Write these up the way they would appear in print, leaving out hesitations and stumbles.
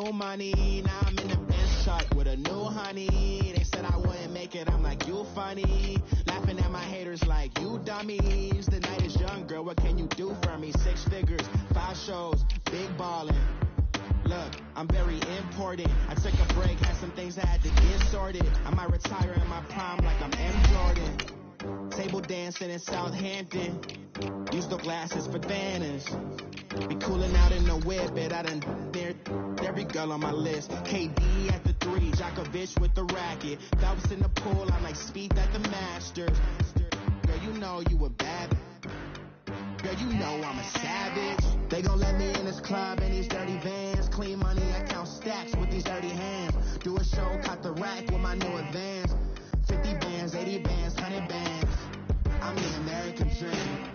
new money. Now I'm in the bench truck with a new honey. They said I wouldn't make it, I'm like, you funny. Laughing at my haters like, you dummies. The night is young, girl, what can you do for me? 6 figures, 5 shows, big ballin'. Look, I'm very important. I took a break, had some things I had to get sorted. I might retire in my prime like I'm M. Jordan. Table dancing in Southampton. Use the glasses for Thanos. Be cooling out in the whip, but I done near every girl on my list. KD at the 3, Djokovic with the racket. Phelps in the pool, I'm like Speed at the Masters. Girl, you know you a bad. Girl, you know I'm a savage. They gon' let me in this club in these dirty vans. Clean money, I count stacks with these dirty hands. Do a show, cut the rack with my new advance. 50 bands, 80 bands, 100 bands. I'm the American dream.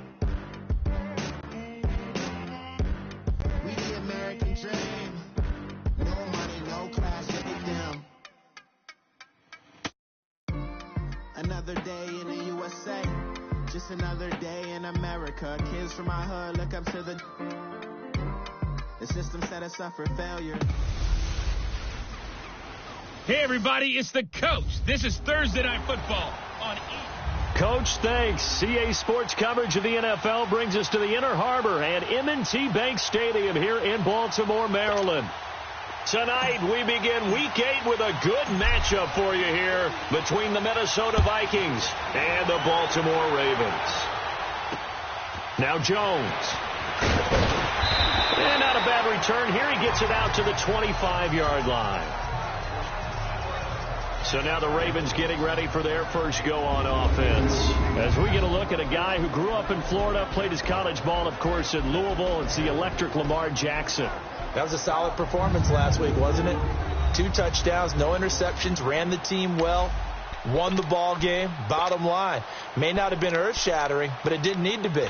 We the American dream. No money, no class, look at them. Another day in the USA. Just another day in America. Kids from my hood look up to the system set us up for failure. Hey, everybody, it's the coach. This is Thursday Night Football on E! Coach, thanks. CA Sports coverage of the NFL brings us to the Inner Harbor and M&T Bank Stadium here in Baltimore, Maryland. Tonight, we begin Week 8 with a good matchup for you here between the Minnesota Vikings and the Baltimore Ravens. Now Jones. And not a bad return here. He gets it out to the 25-yard line. So now the Ravens getting ready for their first go on offense. As we get a look at a guy who grew up in Florida, played his college ball, of course, in Louisville. It's the electric Lamar Jackson. That was a solid performance last week, wasn't it? 2 touchdowns, no interceptions, ran the team well, won the ball game. Bottom line, may not have been earth-shattering, but it didn't need to be.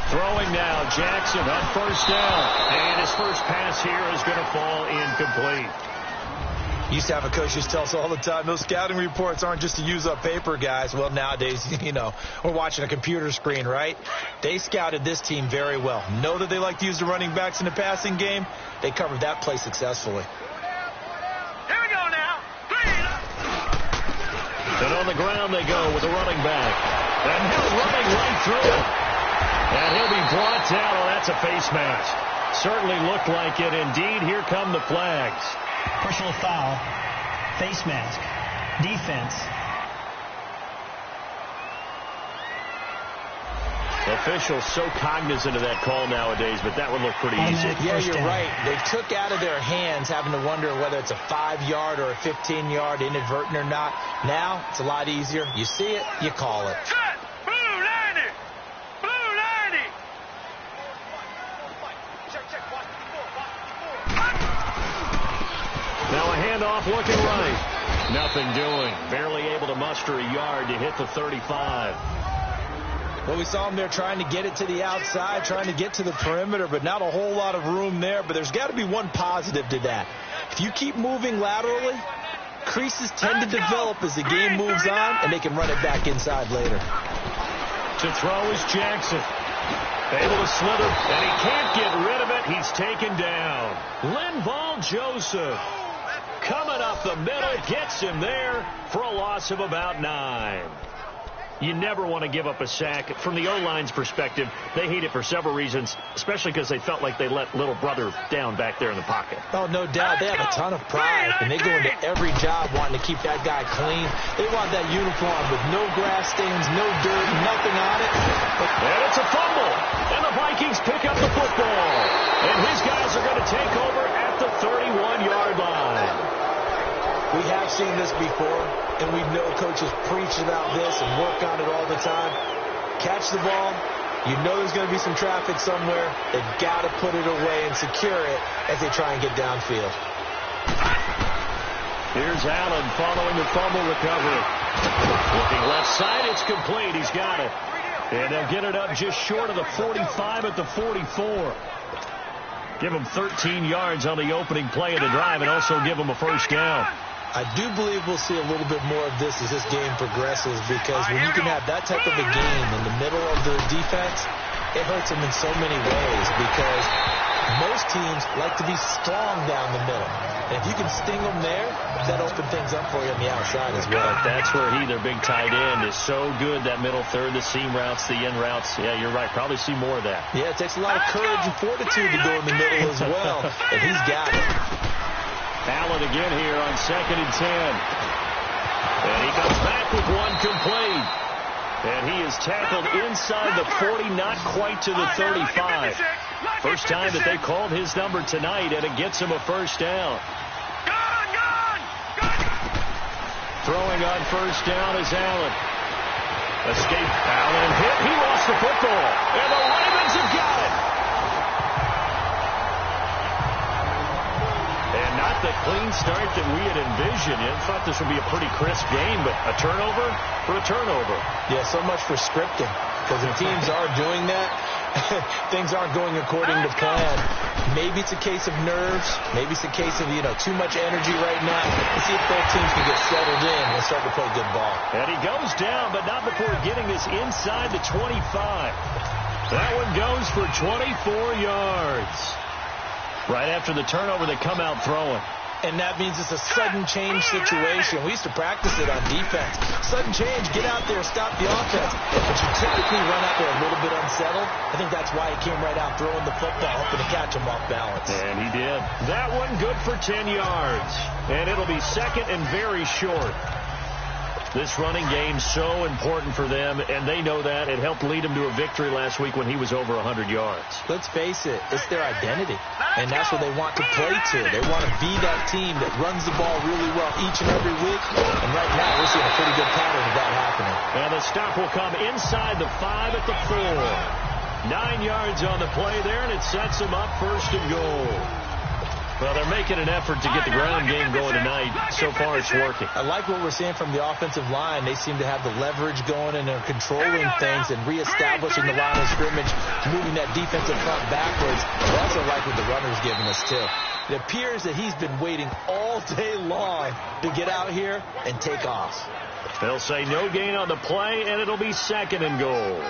Throwing now, Jackson on first down. And his first pass here is going to fall incomplete. Used to have a coach just tell us all the time, those scouting reports aren't just to use up paper, guys. Well, nowadays, we're watching a computer screen, right? They scouted this team very well. Know that they like to use the running backs in the passing game. They covered that play successfully. Here we go now. And on the ground they go with the running back. And he's running right through it. And he'll be brought down. Oh, that's a face mask. Certainly looked like it. Indeed, here come the flags. Personal foul, face mask, defense. Officials so cognizant of that call nowadays, but that would look pretty easy. Yeah, you're right. They took out of their hands having to wonder whether it's a 5-yard or a 15-yard, inadvertent or not. Now, it's a lot easier. You see it, you call it. Now a handoff looking right. Nothing doing. Barely able to muster a yard to hit the 35. Well, we saw him there trying to get it to the outside, trying to get to the perimeter, but not a whole lot of room there. But there's got to be one positive to that. If you keep moving laterally, creases tend to develop as the game moves on, and they can run it back inside later. To throw is Jackson. Able to slither, and he can't get rid of it. He's taken down. Linval Joseph. Coming up the middle, gets him there for a loss of about 9. You never want to give up a sack. From the O-line's perspective, they hate it for several reasons, especially because they felt like they let little brother down back there in the pocket. Oh, no doubt. They have a ton of pride, and they go into every job wanting to keep that guy clean. They want that uniform with no grass stains, no dirt, nothing on it. And it's a fumble, and the Vikings pick up the football. And his guys are going to take over at the 31-yard line. We have seen this before, and we know coaches preach about this and work on it all the time. Catch the ball. You know there's going to be some traffic somewhere. They've got to put it away and secure it as they try and get downfield. Here's Allen following the fumble recovery. Looking left side, it's complete. He's got it. And they'll get it up just short of the 45 at the 44. Give them 13 yards on the opening play of the drive and also give them a first down. I do believe we'll see a little bit more of this as this game progresses, because when you can have that type of a game in the middle of the defense, it hurts them in so many ways, because most teams like to be strong down the middle. And if you can sting them there, that opens things up for you on the outside as well. That's where their big tight end, is so good, that middle third, the seam routes, the in routes. Yeah, you're right. Probably see more of that. Yeah, it takes a lot of courage and fortitude to go in the middle as well, and he's got it. Allen again here on 2nd and 10. And he comes back with one complete. And he is tackled inside the 40, not quite to the 35. First time that they called his number tonight, and it gets him a first down. Throwing on first down is Allen. Escape. Allen hit. He lost the football. And the Ravens have got it. And not the clean start that we had envisioned. I thought this would be a pretty crisp game, but a turnover for a turnover. Yeah, so much for scripting. Because if teams are doing that, things aren't going according to plan. Maybe it's a case of nerves. Maybe it's a case of, too much energy right now. Let's see if both teams can get settled in and start to play good ball. And he goes down, but not before getting us inside the 25. That one goes for 24 yards. Right after the turnover, they come out throwing. And that means it's a sudden change situation. We used to practice it on defense. Sudden change, get out there, stop the offense. But you typically run out there a little bit unsettled. I think that's why he came right out throwing the football, hoping to catch him off balance. And he did. That one good for 10 yards. And it'll be second and very short. This running game so important for them, and they know that. It helped lead them to a victory last week when he was over 100 yards. Let's face it, it's their identity, and that's what they want to play to. They want to be that team that runs the ball really well each and every week, and right now we're seeing a pretty good pattern of that happening. And the stop will come inside the 5 at the 4. 9 yards on the play there, and it sets them up first and goal. Well, they're making an effort to get the ground game going tonight. So far, it's working. I like what we're seeing from the offensive line. They seem to have the leverage going, and they're controlling things and reestablishing the line of scrimmage, moving that defensive front backwards. I also like what the runner's giving us, too. It appears that he's been waiting all day long to get out here and take off. They'll say no gain on the play, and it'll be second and goal.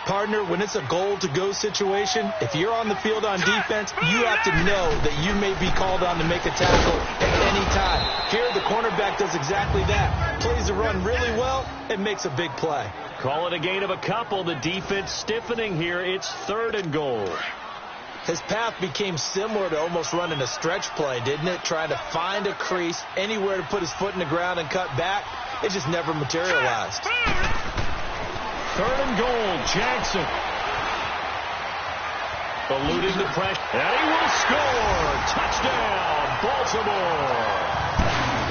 Partner, when it's a goal-to-go situation, if you're on the field on defense, you have to know that you may be called on to make a tackle at any time. Here, the cornerback does exactly that. Plays the run really well and makes a big play. Call it a gain of a couple. The defense stiffening here. It's third and goal. His path became similar to almost running a stretch play, didn't it? Trying to find a crease, anywhere to put his foot in the ground and cut back. It just never materialized. Third and goal, Jackson. Eluding the pressure, and he will score. Touchdown, Baltimore.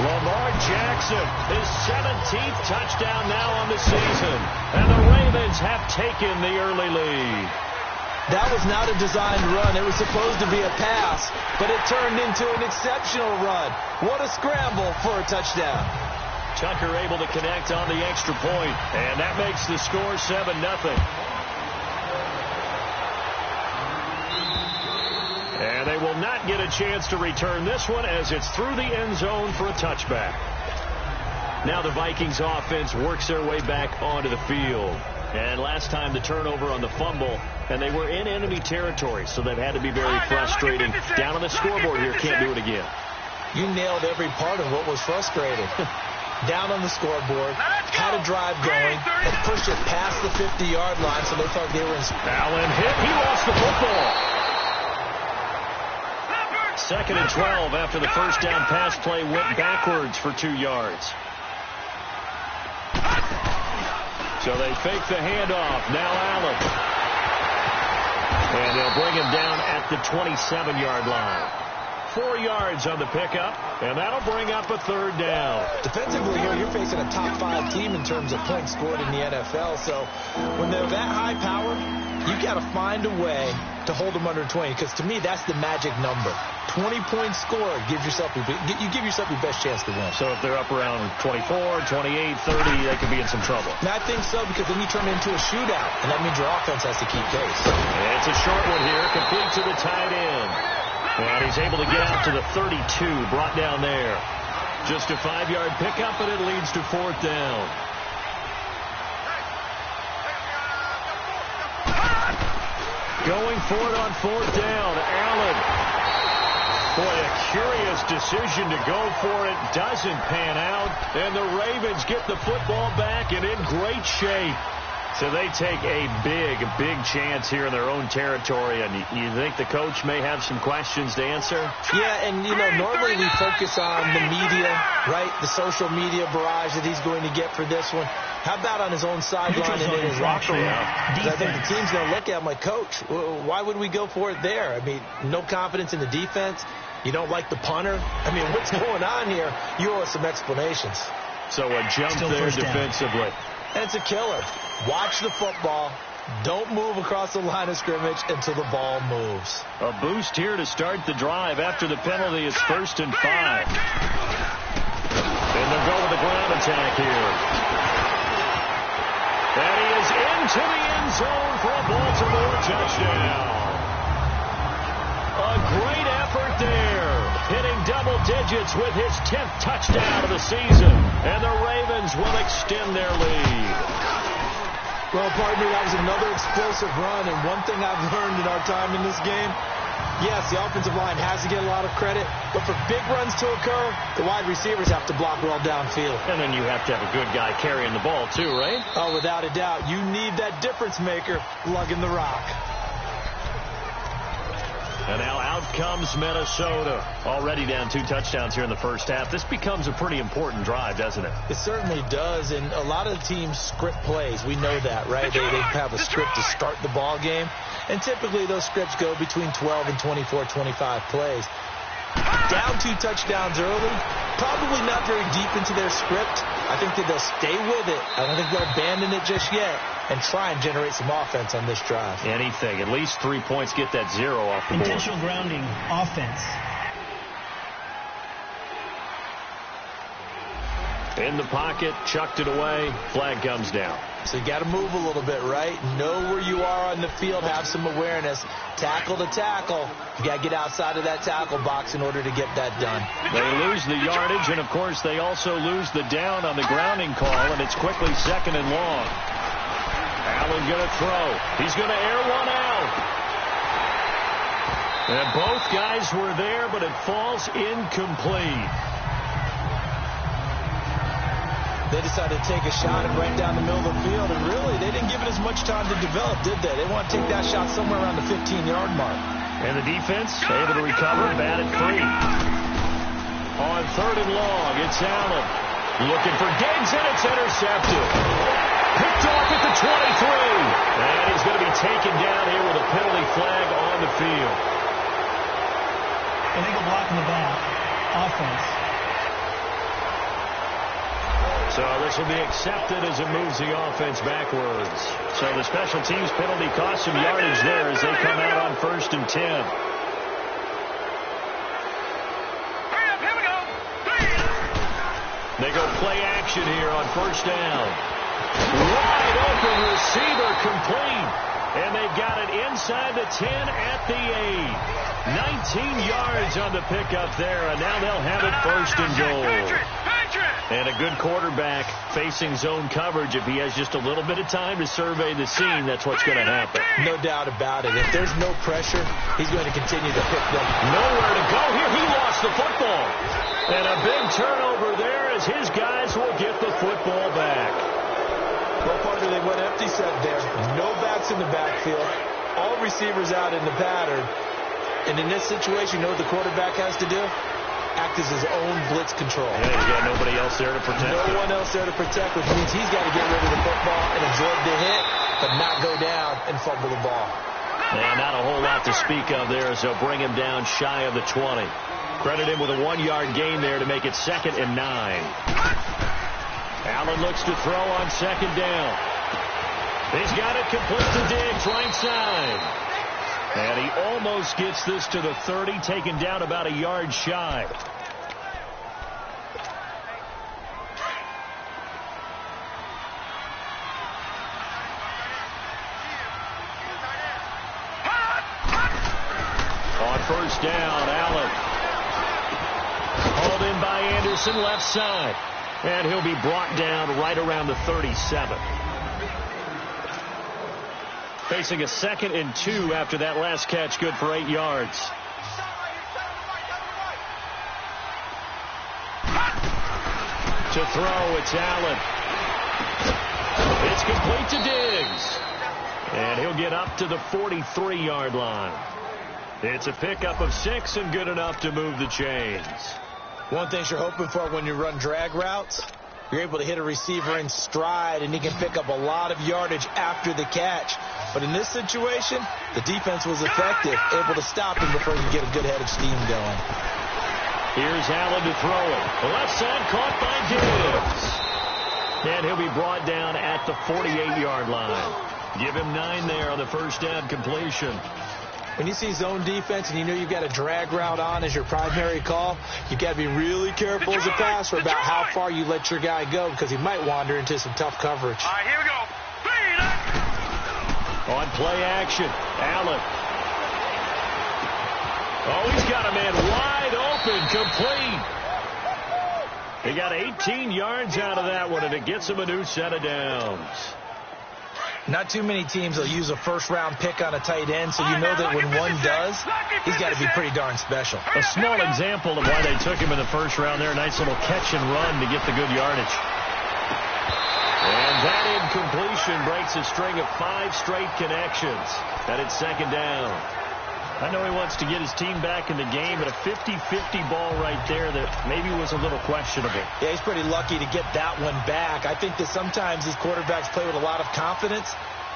Lamar Jackson, his 17th touchdown now on the season. And the Ravens have taken the early lead. That was not a designed run. It was supposed to be a pass, but it turned into an exceptional run. What a scramble for a touchdown. Tucker able to connect on the extra point, and that makes the score 7-0. And they will not get a chance to return this one as it's through the end zone for a touchback. Now the Vikings offense works their way back onto the field. And last time the turnover on the fumble, and they were in enemy territory, so that had to be very frustrating. Down on the scoreboard here, can't do it again. You nailed every part of what was frustrating. Down on the scoreboard, had a drive going, and pushed it past the 50-yard line, so they thought they were in. Allen hit. He lost the football. Second and 12 after the first down pass play went backwards for 2 yards. So they fake the handoff. Now Allen. And they'll bring him down at the 27-yard line. 4 yards on the pickup, and that'll bring up a third down. Defensively here, you're facing a top 5 team in terms of points scored in the NFL, so when they're that high powered, you got to find a way to hold them under 20, because to me, that's the magic number. 20-point score, you give yourself your best chance to win. So if they're up around 24, 28, 30, they could be in some trouble. And I think so, because then you turn it into a shootout, and that means your offense has to keep pace. It's a short one here, complete to the tight end. And he's able to get out to the 32, brought down there. Just a 5-yard pickup, and it leads to 4th down. Going for it on 4th down, Allen. Boy, a curious decision to go for it. Doesn't pan out, and the Ravens get the football back and in great shape. So they take a big chance here in their own territory. And you think the coach may have some questions to answer? Yeah, and, normally we focus on the media, right? The social media barrage that he's going to get for this one. How about on his own sideline and in his locker room? Because I think the team's going to look at him like, Coach, why would we go for it there? I mean, no confidence in the defense. You don't like the punter. I mean, what's going on here? You owe us some explanations. So a jump there defensively. And it's a killer. Watch the football. Don't move across the line of scrimmage until the ball moves. A boost here to start the drive after the penalty is 1st and 5. And they'll go with the ground attack here. And he is into the end zone for a Baltimore touchdown. A great effort there. Hitting double digits with his 10th touchdown of the season. And the Ravens will extend their lead. Well, partner, that was another explosive run. And one thing I've learned in our time in this game, yes, the offensive line has to get a lot of credit. But for big runs to occur, the wide receivers have to block well downfield. And then you have to have a good guy carrying the ball too, right? Oh, without a doubt. You need that difference maker lugging the rock. And now out comes Minnesota. Already down 2 touchdowns here in the first half. This becomes a pretty important drive, doesn't it? It certainly does. And a lot of the teams script plays. We know that, right? They have a script to start the ball game. And typically those scripts go between 12 and 24, 25 plays. Down 2 touchdowns early. Probably not very deep into their script. I think that they'll stay with it. I don't think they'll abandon it just yet and try and generate some offense on this drive. Anything. At least 3 points. Get that 0 off the board. Intentional grounding offense. In the pocket, chucked it away. Flag comes down. So you got to move a little bit, right? Know where you are on the field. Have some awareness. Tackle to tackle. You got to get outside of that tackle box in order to get that done. They lose the yardage, and, of course, they also lose the down on the grounding call, and it's quickly 2nd and long. Allen going to throw. He's going to air one out. And both guys were there, but it falls incomplete. They decided to take a shot and right down the middle of the field, and really, they didn't give it as much time to develop, did they? They want to take that shot somewhere around the 15-yard mark. And the defense able to recover, batted free. On 3rd and long, it's Allen. Looking for Diggs, and it's intercepted. Picked off at the 23. And he's going to be taken down here with a penalty flag on the field. Illegal block in the back. Offense. So this will be accepted as it moves the offense backwards. So the special teams penalty cost some yardage there as they come out on 1st and 10. Hurry up, here we go. They go play action here on 1st down. Wide open receiver complete. And they've got it inside the 10 at the 8. 19 yards on the pickup there, and now they'll have it 1st and goal. And a good quarterback facing zone coverage. If he has just a little bit of time to survey the scene, that's what's going to happen. No doubt about it. If there's no pressure, he's going to continue to pick them. Nowhere to go here. He lost the football. And a big turnover there as his guys will get the football back. Well, partner, they went empty set there. No backs in the backfield. All receivers out in the pattern. And in this situation, you know what the quarterback has to do? Act as his own blitz control. Yeah, he's got nobody else there to protect. No one else there to protect, which means he's got to get rid of the football and absorb the hit, but not go down and fumble the ball. And not a whole lot to speak of there, so bring him down shy of the 20. Credit him with a 1-yard gain there to make it 2nd and 9. Allen looks to throw on 2nd down. He's got it complete to Diggs, right side. And he almost gets this to the 30, taken down about a yard shy. On first down, Allen. Hauled in by Anderson, left side. And he'll be brought down right around the 37. Facing a 2nd and 2 after that last catch, good for 8 yards. To throw, it's Allen. It's complete to Diggs. And he'll get up to the 43-yard line. It's a pickup of 6 and good enough to move the chains. One thing you're hoping for when you run drag routes, you're able to hit a receiver in stride, and he can pick up a lot of yardage after the catch. But in this situation, the defense was effective, able to stop him before he could get a good head of steam going. Here's Allen to throw it. The left side caught by Diggs. And he'll be brought down at the 48-yard line. Give him 9 there on the first down completion. When you see zone defense and you know you've got a drag route on as your primary call, you've got to be really careful as a passer about how far you let your guy go because he might wander into some tough coverage. All right, here we go. On play action, Allen. Oh, he's got a man wide open, complete. He got 18 yards out of that one, and it gets him a new set of downs. Not too many teams will use a first-round pick on a tight end, so you know that when one does, he's got to be pretty darn special. A small example of why they took him in the first round there. Nice little catch and run to get the good yardage. And that incompletion breaks a string of 5 straight connections. And it's 2nd down. I know he wants to get his team back in the game, but a 50-50 ball right there that maybe was a little questionable. Yeah, he's pretty lucky to get that one back. I think that sometimes these quarterbacks play with a lot of confidence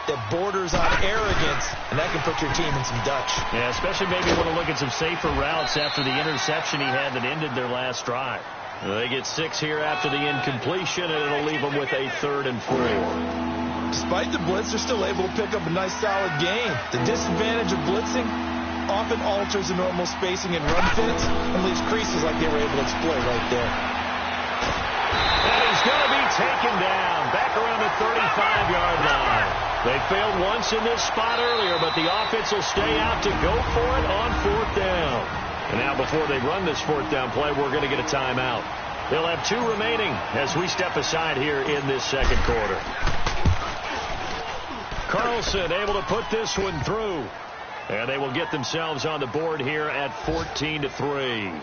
that borders on arrogance, and that can put your team in some Dutch. Yeah, especially maybe want to look at some safer routes after the interception he had that ended their last drive. They get 6 here after the incompletion, and it'll leave them with a 3rd and 4. Despite the blitz, they're still able to pick up a nice solid gain. The disadvantage of blitzing often alters the normal spacing and run fits and leaves creases like they were able to exploit right there. And he's going to be taken down back around the 35-yard line. They failed once in this spot earlier, but the offense will stay out to go for it on 4th down. And now before they run this 4th down play, we're going to get a timeout. They'll have 2 remaining as we step aside here in this 2nd quarter. Carlson able to put this one through. And they will get themselves on the board here at 14-3.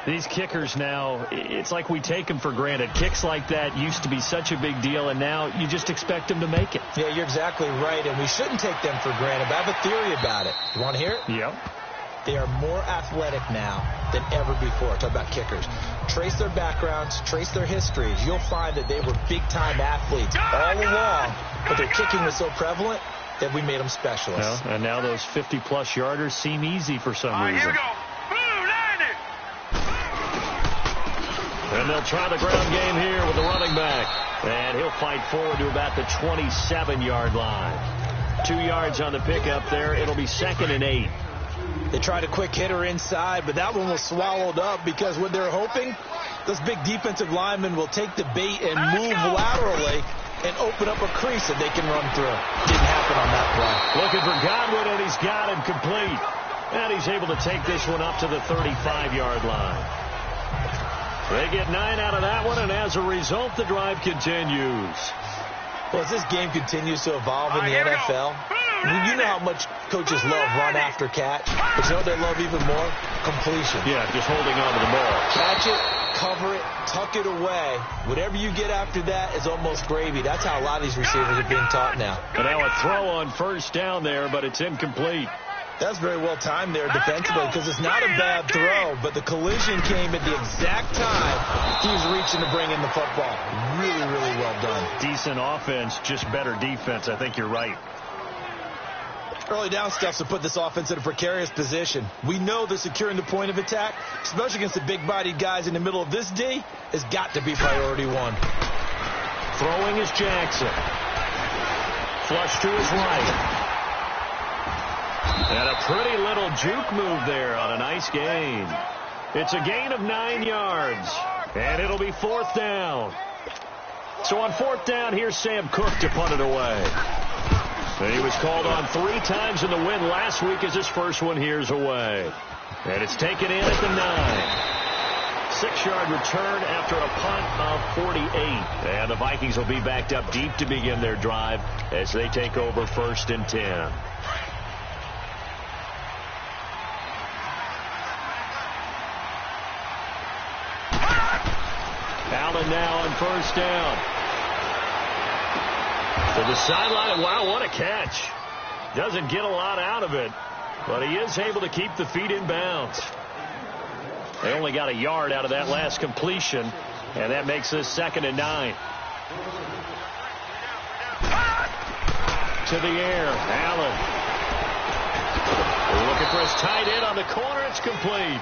These kickers now, it's like we take them for granted. Kicks like that used to be such a big deal, and now you just expect them to make it. Yeah, you're exactly right, and we shouldn't take them for granted. But I have a theory about it. You want to hear it? Yep. They are more athletic now than ever before. Talk about kickers. Trace their backgrounds, trace their histories. You'll find that they were big-time athletes all along, but their kicking was so prevalent that we made them specialists. Well, and now those 50-plus yarders seem easy for some reason. Here we go. And they'll try the ground game here with the running back. And he'll fight forward to about the 27-yard line. 2 yards on the pickup there. It'll be 2nd and 8. They tried a quick hitter inside, but that one was swallowed up because what they're hoping, those big defensive linemen will take the bait and move laterally and open up a crease that they can run through. Didn't happen on that play. Looking for Godwin, and he's got him complete. And he's able to take this one up to the 35-yard line. They get 9 out of that one, and as a result, the drive continues. Well, as this game continues to evolve in the NFL, you know how much coaches love run after catch, but you know what they love even more? Completion. Yeah, just holding on to the ball. Catch it, cover it, tuck it away. Whatever you get after that is almost gravy. That's how a lot of these receivers are being taught now. And now a throw on first down there, but it's incomplete. That's very well timed there defensively because it's not a bad throw, but the collision came at the exact time he was reaching to bring in the football. Really, really well done. Decent offense, just better defense. I think you're right. Early down stuff to put this offense in a precarious position. We know that securing the point of attack, especially against the big-bodied guys in the middle of this D, has got to be priority 1. Throwing is Jackson. Flush to his right. And a pretty little juke move there on a nice gain. It's a gain of 9 yards. And it'll be 4th down. So on 4th down, here's Sam Cook to punt it away. And he was called on 3 times in the win last week as his first one here's away. And it's taken in at the 9. 6-yard return after a punt of 48. And the Vikings will be backed up deep to begin their drive as they take over 1st and 10. Allen now on 1st down. To the sideline. Wow, what a catch. Doesn't get a lot out of it, but he is able to keep the feet in bounds. They only got a yard out of that last completion, and that makes this 2nd and 9. To the air, Allen. Looking for his tight end on the corner. It's complete.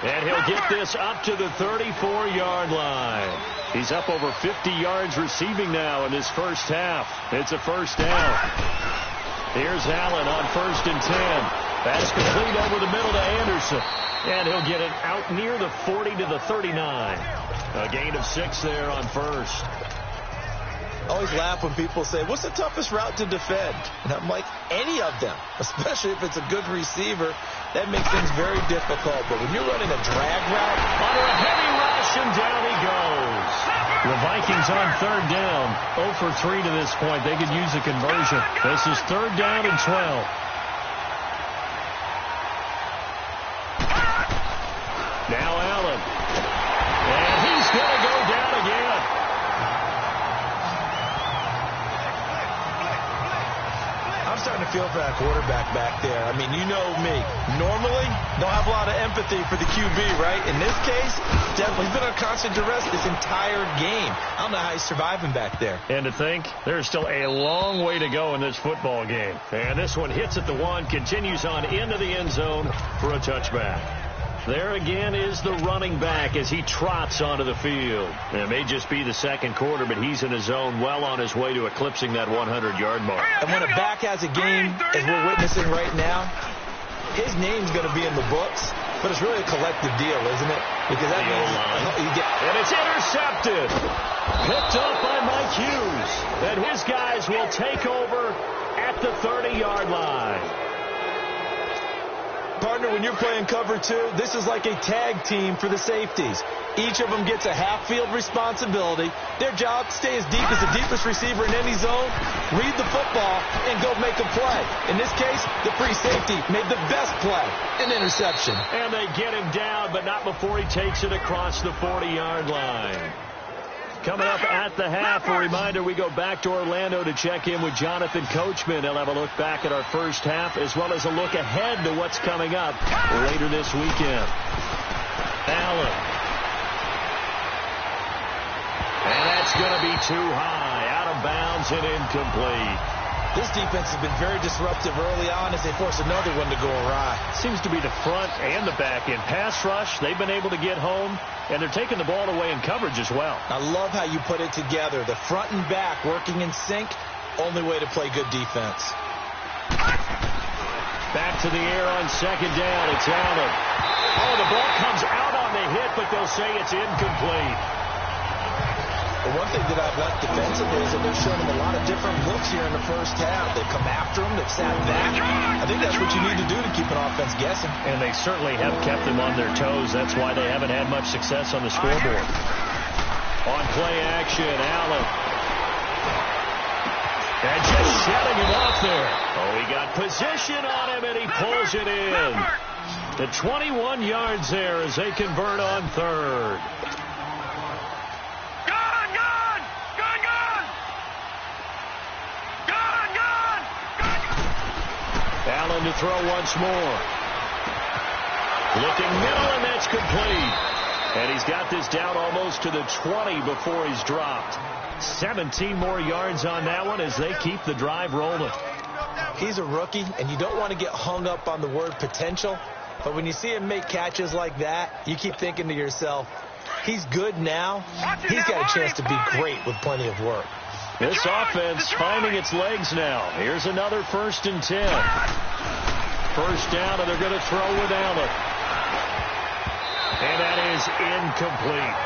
And he'll get this up to the 34-yard line. He's up over 50 yards receiving now in this first half. It's a 1st down. Here's Allen on 1st and 10. That's complete over the middle to Anderson. And he'll get it out near the 40 to the 39. A gain of 6 there on 1st. I always laugh when people say, what's the toughest route to defend? And I'm like, any of them, especially if it's a good receiver. That makes things very difficult. But when you're running a drag route, under a heavy rush, and down he goes. The Vikings on 3rd down. 0 for 3 to this point. They could use a conversion. This is 3rd down and 12. Now Allen. And he's going to go down again. I'm starting to feel for that quarterback back there. I mean, you know me. Normally, don't have a lot of empathy for the QB, right? In this case, definitely he's been under constant duress this entire game. I don't know how he's surviving back there. And to think, there's still a long way to go in this football game. And this one hits at the 1, continues on into the end zone for a touchback. There again is the running back as he trots onto the field. It may just be the 2nd quarter, but he's in a zone well on his way to eclipsing that 100-yard mark. And when a back has a game, as we're witnessing right now, his name's going to be in the books, but it's really a collective deal, isn't it? Because that means you get... And it's intercepted. Picked up by Mike Hughes. And his guys will take over at the 30-yard line. Partner, when you're playing cover 2, this is like a tag team for the safeties. Each of them gets a half-field responsibility. Their job, stay as deep as the deepest receiver in any zone, read the football, and go make a play. In this case, the free safety made the best play, an interception. And they get him down, but not before he takes it across the 40-yard line. Coming up at the half, a reminder, we go back to Orlando to check in with Jonathan Coachman. He'll have a look back at our first half as well as a look ahead to what's coming up later this weekend. Allen. And that's going to be too high. Out of bounds and incomplete. This defense has been very disruptive early on as they force another one to go awry. Seems to be the front and the back end. Pass rush, they've been able to get home, and they're taking the ball away in coverage as well. I love how you put it together. The front and back working in sync, only way to play good defense. Back to the air on 2nd down. It's Allen. Oh, the ball comes out on the hit, but they'll say it's incomplete. Well, one thing that I've liked defensively is that they've shown him a lot of different looks here in the first half. They've come after him. They've sat back. I think that's what you need to do to keep an offense guessing. And they certainly have kept them on their toes. That's why they haven't had much success on the scoreboard. On play action, Allen. And just shutting him off there. Oh, he got position on him, and he pulls it in. The 21 yards there as they convert on 3rd. Allen to throw once more. Looking middle, and that's complete. And he's got this down almost to the 20 before he's dropped. 17 more yards on that one as they keep the drive rolling. He's a rookie, and you don't want to get hung up on the word potential. But when you see him make catches like that, you keep thinking to yourself, he's good now. He's got a chance to be great with plenty of work. This offense finding its legs now. Here's another 1st and 10. First down, and they're going to throw without it. And that is incomplete.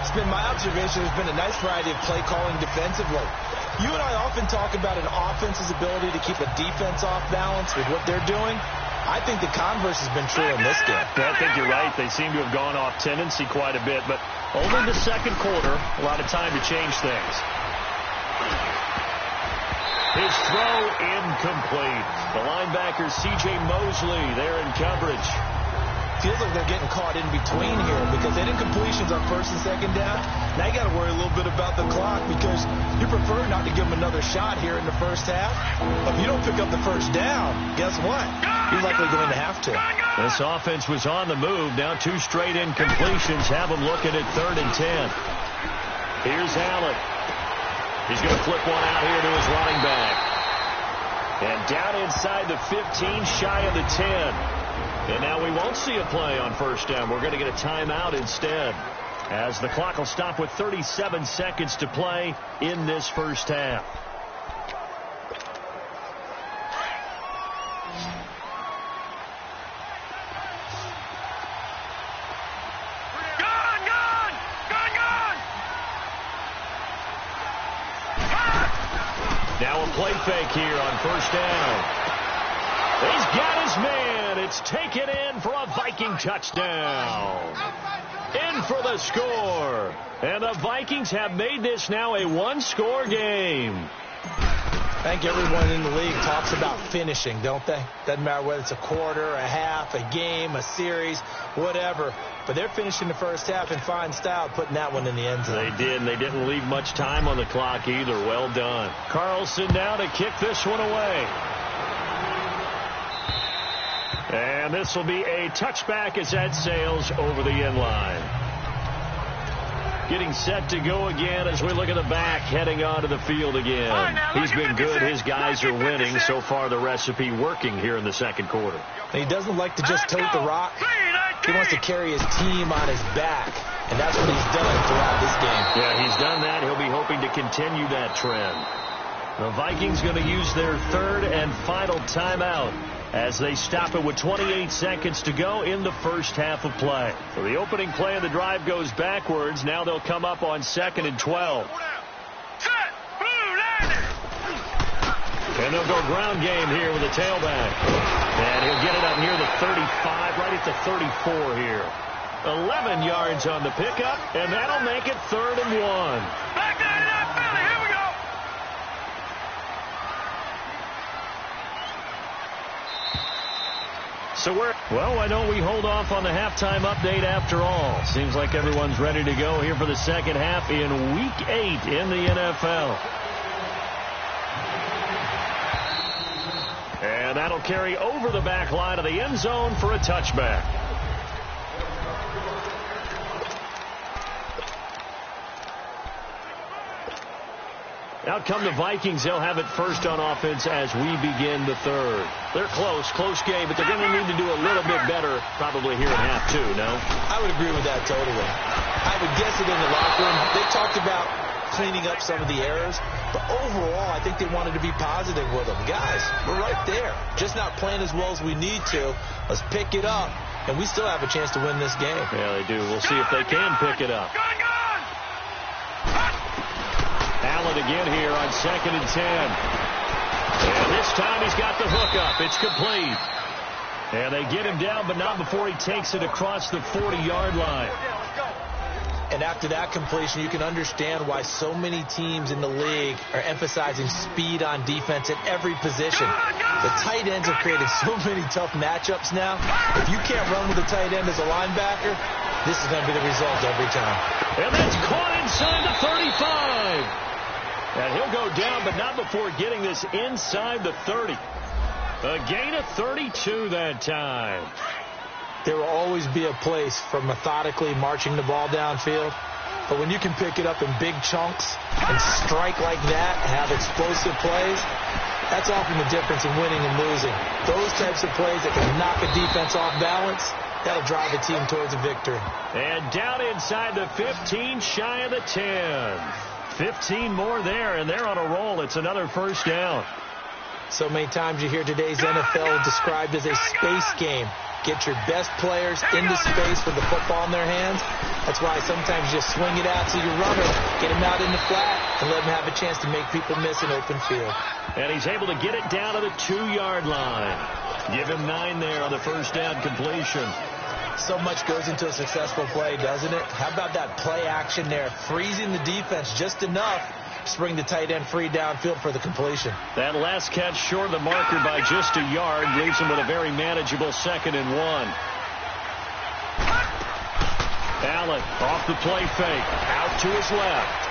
It's been my observation there's been a nice variety of play calling defensively. You and I often talk about an offense's ability to keep a defense off balance with what they're doing. I think the converse has been true in this game. I think you're right. They seem to have gone off tendency quite a bit, but only the second quarter, a lot of time to change things. His throw incomplete. The linebacker C.J. Mosley there in coverage. Feels like they're getting caught in between here because they did incompletions on 1st and 2nd down. Now you got to worry a little bit about the clock because you prefer not to give them another shot here in the first half. But if you don't pick up the first down, guess what? You're likely going to have to. This offense was on the move. Now 2 straight incompletions have them looking at 3rd and 10. Here's Allen. He's going to flip one out here to his running back. And down inside the 15, shy of the 10. And now we won't see a play on 1st down. We're going to get a timeout instead, as the clock will stop with 37 seconds to play in this first half. Now a play fake here on 1st down. He's got his man. It's taken in for a Viking touchdown. In for the score. And the Vikings have made this now a 1-score game. I think everyone in the league talks about finishing, don't they? Doesn't matter whether it's a quarter, a half, a game, a series, whatever. But they're finishing the first half in fine style, putting that one in the end zone. They did, and they didn't leave much time on the clock either. Well done. Carlson now to kick this one away. And this will be a touchback as that sails over the end line. Getting set to go again as we look at the back heading onto the field again. He's been good. His guys are winning. So far the recipe working here in the second quarter. He doesn't like to just tote the rock. He wants to carry his team on his back. And that's what he's done throughout this game. Yeah, he's done that. He'll be hoping to continue that trend. The Vikings going to use their 3rd and final timeout as they stop it with 28 seconds to go in the first half of play. So the opening play of the drive goes backwards. Now they'll come up on 2nd and 12. And they'll go ground game here with a tailback. And he'll get it up near the 35, right at the 34 here. 11 yards on the pickup, and that'll make it 3rd and 1. Back down to that Philly. Here we go. So why don't we hold off on the halftime update after all? Seems like everyone's ready to go here for the second half in Week 8 in the NFL. And that'll carry over the back line of the end zone for a touchback. Out come the Vikings. They'll have it first on offense as we begin the 3rd. They're close game, but they're going to need to do a little bit better probably here in half 2, no? I would agree with that totally. I would guess it in the locker room. They talked about cleaning up some of the errors, but overall I think they wanted to be positive with them. Guys, we're right there. Just not playing as well as we need to. Let's pick it up, and we still have a chance to win this game. Yeah, they do. We'll see if they can pick it up. Allen again here on 2nd and 10. And this time he's got the hook up. It's complete. And they get him down, but not before he takes it across the 40-yard line. And after that completion, you can understand why so many teams in the league are emphasizing speed on defense at every position. The tight ends have created so many tough matchups now. If you can't run with a tight end as a linebacker, this is going to be the result every time. And that's caught inside the 35. And he'll go down, but not before getting this inside the 30. A gain of 32 that time. There will always be a place for methodically marching the ball downfield. But when you can pick it up in big chunks and strike like that and have explosive plays, that's often the difference in winning and losing. Those types of plays that can knock a defense off balance, That'll drive the team towards a victory. And down inside the 15, shy of the 10. 15 more there, and they're on a roll. It's another first down. So many times you hear today's NFL described as a space game. Get your best players into space with the football in their hands. That's why sometimes you just swing it out to your runner, get him out in the flat, and let him have a chance to make people miss an open field. And he's able to get it down to the 2-yard line. Give him 9 there on the first down completion. So much goes into a successful play, doesn't it? How about that play action there? Freezing the defense just enough to bring the tight end free downfield for the completion. That last catch short of the marker by just a yard leaves him with a very manageable 2nd and 1. Allen off the play fake, out to his left.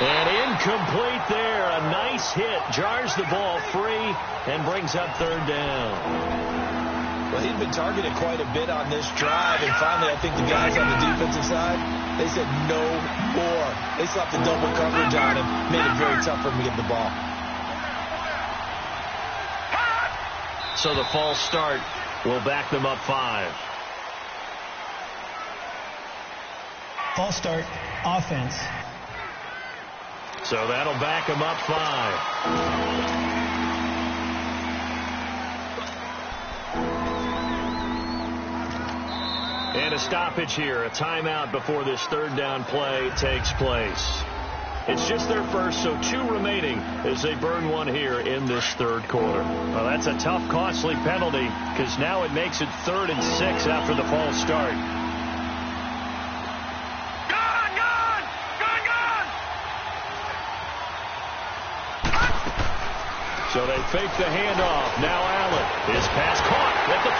And incomplete there. A nice hit, jars the ball free, and brings up 3rd down. Well, he'd been targeted quite a bit on this drive, and finally I think the guys on the defensive side, they said no more. They slapped the double coverage on him, made it very tough for him to get the ball. So the false start will back them up 5. False start, offense. So that'll back them up 5. And a stoppage here, a timeout before this 3rd down play takes place. It's just their first, so 2 remaining as they burn 1 here in this 3rd quarter. Well, that's a tough, costly penalty because now it makes it 3rd and 6 after the false start. So they fake the handoff. Now Allen. His pass caught at the 4.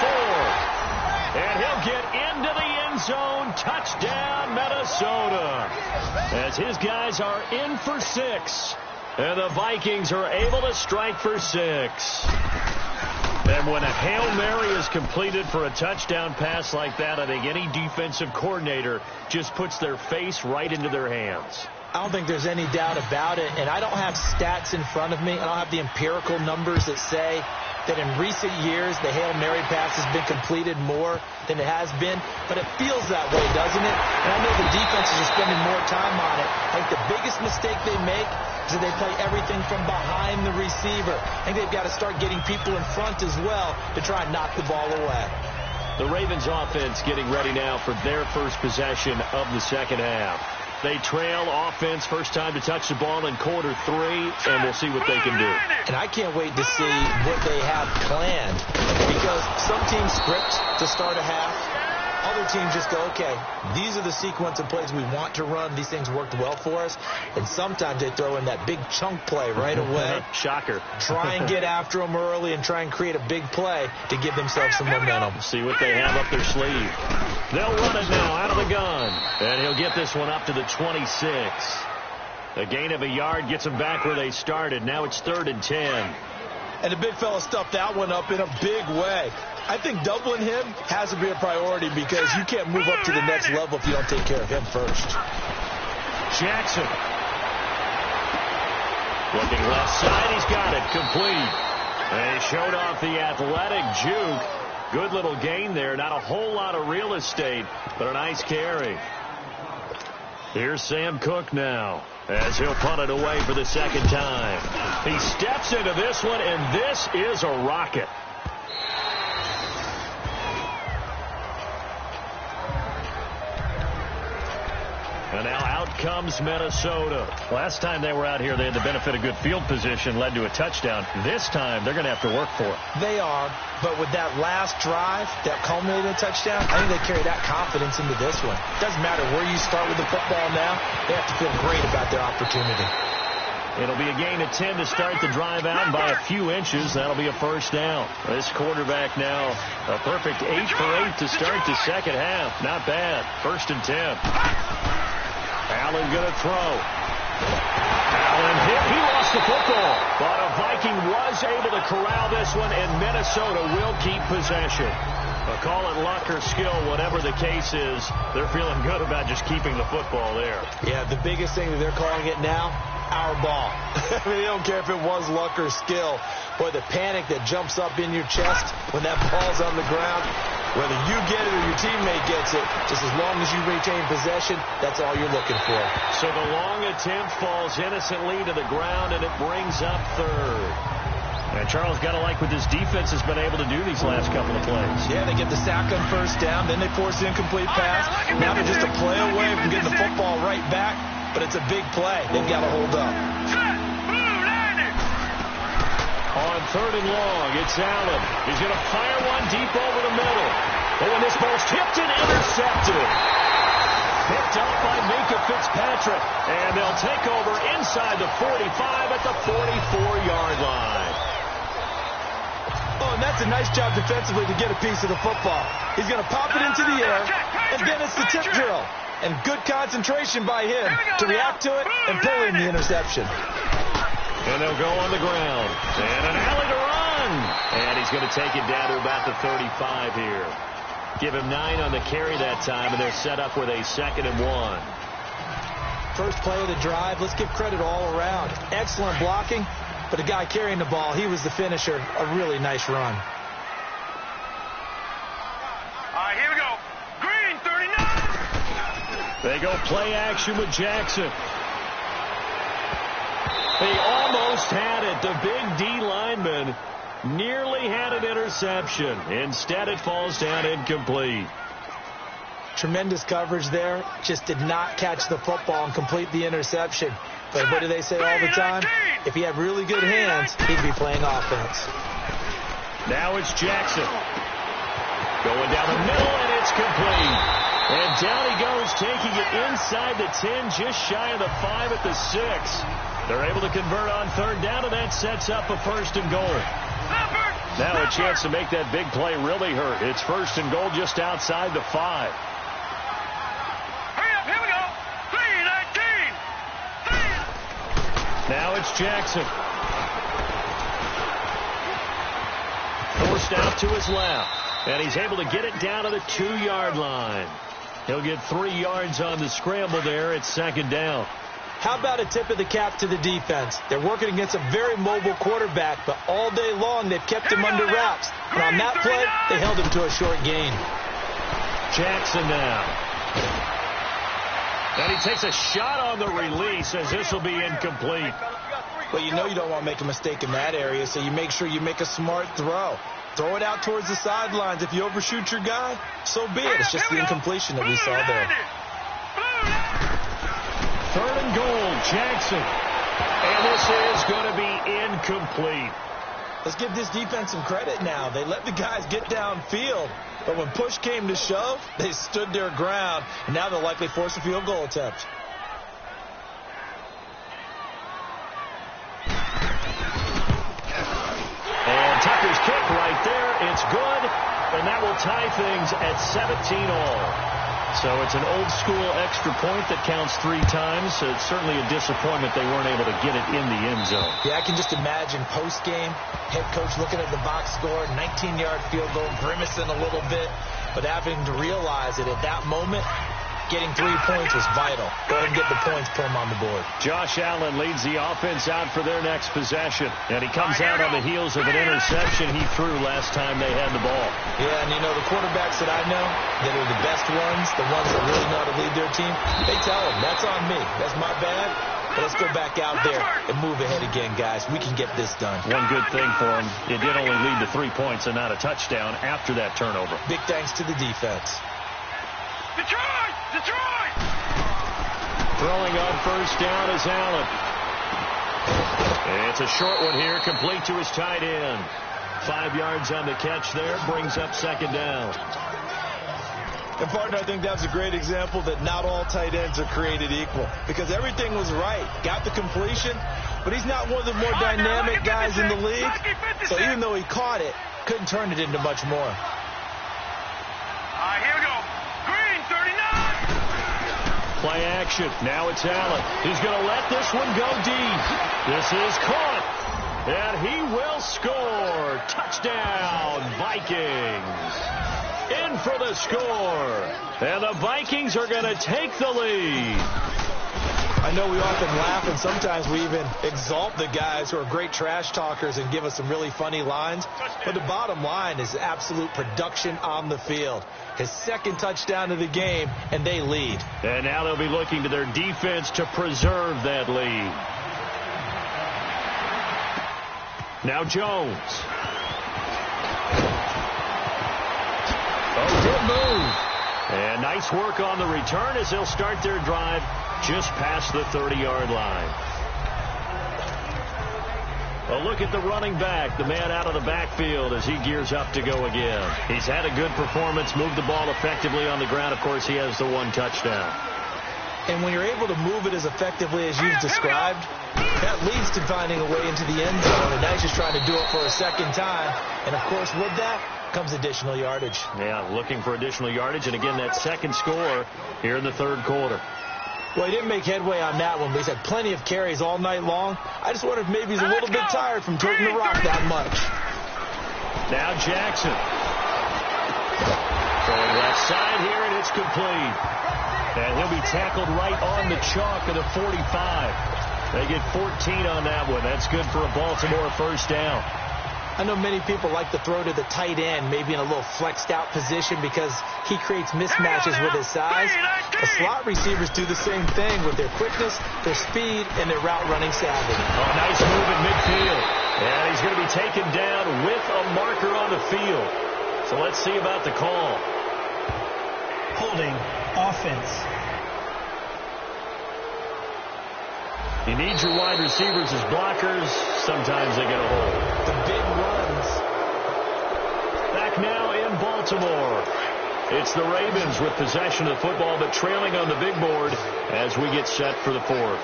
And he'll get into the end zone. Touchdown, Minnesota. As his guys are in for 6. And the Vikings are able to strike for 6. And when a Hail Mary is completed for a touchdown pass like that, I think any defensive coordinator just puts their face right into their hands. I don't think there's any doubt about it, and I don't have stats in front of me. I don't have the empirical numbers that say that in recent years the Hail Mary pass has been completed more than it has been, but it feels that way, doesn't it? And I know the defenses are spending more time on it. I think the biggest mistake they make is that they play everything from behind the receiver. I think they've got to start getting people in front as well to try and knock the ball away. The Ravens offense getting ready now for their first possession of the 2nd half. They trail offense, first time to touch the ball in quarter 3, and we'll see what they can do. And I can't wait to see what they have planned, because some teams script to start a half. Other teams just go, okay, these are the sequence of plays we want to run. These things worked well for us. And sometimes they throw in that big chunk play right away. Shocker. Try and get after them early and try and create a big play to give themselves some momentum. See what they have up their sleeve. They'll run it now out of the gun. And he'll get this one up to the 26. A gain of a yard gets them back where they started. Now it's 3rd and 10. And the big fella stuffed that one up in a big way. I think doubling him has to be a priority because you can't move up to the next level if you don't take care of him first. Jackson. Looking left side, he's got it. Complete. And he showed off the athletic juke. Good little gain there. Not a whole lot of real estate, but a nice carry. Here's Sam Cook now as he'll punt it away for the 2nd time. He steps into this one, and this is a rocket. And now out comes Minnesota. Last time they were out here, they had the benefit of good field position, led to a touchdown. This time, they're going to have to work for it. They are, but with that last drive that culminated in a touchdown, I think they carry that confidence into this one. Doesn't matter where you start with the football now, they have to feel great about their opportunity. It'll be a gain of 10 to start the drive out, and by a few inches, that'll be a first down. This quarterback now, a perfect 8 for 8 to start the 2nd half. Not bad. 1st and 10. Allen going to throw. Allen hit. He lost the football. But a Viking was able to corral this one, and Minnesota will keep possession. But call it luck or skill, whatever the case is, they're feeling good about just keeping the football there. Yeah, the biggest thing that they're calling it now, our ball. I mean, they don't care if it was luck or skill. Boy, the panic that jumps up in your chest when that ball's on the ground, whether you get it or your teammate gets it, just as long as you retain possession, that's all you're looking for. So the long attempt falls innocently to the ground, and it brings up third. And Charles, got to like what this defense has been able to do these last couple of plays. Yeah, they get the sack on first down, then they force the incomplete pass. Now they're just a play away from getting the football right back, but it's a big play. They've got to hold up. On third and long, it's Allen. He's going to fire one deep over the middle. But when this ball's tipped and intercepted. Picked up by Minka Fitzpatrick. And they'll take over inside the 45 at the 44-yard line. Oh, and that's a nice job defensively to get a piece of the football. He's going to pop it into the air, and then it's the tip drill. And good concentration by him to react to it and pull in the interception. And they'll go on the ground. And an alley to run. And he's going to take it down to about the 35 here. Give him 9 on the carry that time, and they're set up with a 2nd and 1. First play of the drive, let's give credit all around. Excellent blocking. But the guy carrying the ball, he was the finisher. A really nice run. All right, here we go. Green, 39. They go play action with Jackson. They almost had it. The big D lineman nearly had an interception. Instead, it falls down incomplete. Tremendous coverage there. Just did not catch the football and complete the interception. But what do they say all the time? If he had really good hands, he'd be playing offense. Now it's Jackson. Going down the middle, and it's complete. And down he goes, taking it inside the 10, just shy of the 5 at the 6. They're able to convert on third down, and that sets up a 1st and goal. Now a chance to make that big play really hurt. It's 1st and goal just outside the 5. Now it's Jackson. Forced out to his left. And he's able to get it down to the 2-yard line. He'll get 3 yards on the scramble there. It's 2nd down. How about a tip of the cap to the defense? They're working against a very mobile quarterback, but all day long they've kept him under wraps. And on that play, they held him to a short gain. Jackson now. And he takes a shot on the release as this will be incomplete. Well, you know you don't want to make a mistake in that area, so you make sure you make a smart throw. Throw it out towards the sidelines. If you overshoot your guy, so be it. It's just the incompletion that we saw there. 3rd and goal, Jackson. And this is going to be incomplete. Let's give this defense some credit now. They let the guys get downfield, but when push came to shove, they stood their ground, and now they'll likely force a field goal attempt. And Tucker's kick right there. It's good, and that will tie things at 17-all. So it's an old-school extra point that counts 3 times. So it's certainly a disappointment they weren't able to get it in the end zone. Yeah, I can just imagine post-game, head coach looking at the box score, 19-yard field goal, grimacing a little bit, but having to realize that at that moment, getting 3 points was vital. Go ahead and get the points, put them on the board. Josh Allen leads the offense out for their next possession. And he comes out on the heels of an interception he threw last time they had the ball. Yeah, and you know, the quarterbacks that I know that are the best ones, the ones that really know how to lead their team, they tell them, that's on me. That's my bad. But let's go back out there and move ahead again, guys. We can get this done. One good thing for him, it did only lead to 3 points and not a touchdown after that turnover. Big thanks to the defense. Detroit! Detroit! Throwing on first down is Allen. It's a short one here, complete to his tight end. 5 yards on the catch there, brings up 2nd down. And, partner, I think that's a great example that not all tight ends are created equal, because everything was right. Got the completion, but he's not one of the more dynamic guys in the league. So even though he caught it, couldn't turn it into much more. All right, here we go. Green, 39. Play action. Now it's Allen. He's going to let this one go deep. This is caught. And he will score. Touchdown, Vikings. In for the score. And the Vikings are going to take the lead. I know we often laugh, and sometimes we even exalt the guys who are great trash talkers and give us some really funny lines. But the bottom line is absolute production on the field. His second touchdown of the game, and they lead. And now they'll be looking to their defense to preserve that lead. Now Jones. Oh, good move. And nice work on the return as they'll start their drive just past the 30-yard line. A look at the running back, the man out of the backfield as he gears up to go again. He's had a good performance, moved the ball effectively on the ground. Of course, he has the one touchdown. And when you're able to move it as effectively as you've described, that leads to finding a way into the end zone. And now he's just trying to do it for a second time. And, of course, with that comes additional yardage. Yeah, looking for additional yardage. And, again, that second score here in the third quarter. Well, he didn't make headway on that one, but he's had plenty of carries all night long. I just wonder if maybe he's a little bit tired from toting the rock that much. Now Jackson. Going left side here, and it's complete. And he'll be tackled right on the chalk of the 45. They get 14 on that one. That's good for a Baltimore first down. I know many people like to throw to the tight end, maybe in a little flexed out position because he creates mismatches with his size. The slot receivers do the same thing with their quickness, their speed, and their route running savvy. Oh, nice move in midfield. And he's going to be taken down with a marker on the field. So let's see about the call. Holding offense. You need your wide receivers as blockers. Sometimes they get a hold. The big runs. Back now in Baltimore. It's the Ravens with possession of the football, but trailing on the big board as we get set for the fourth.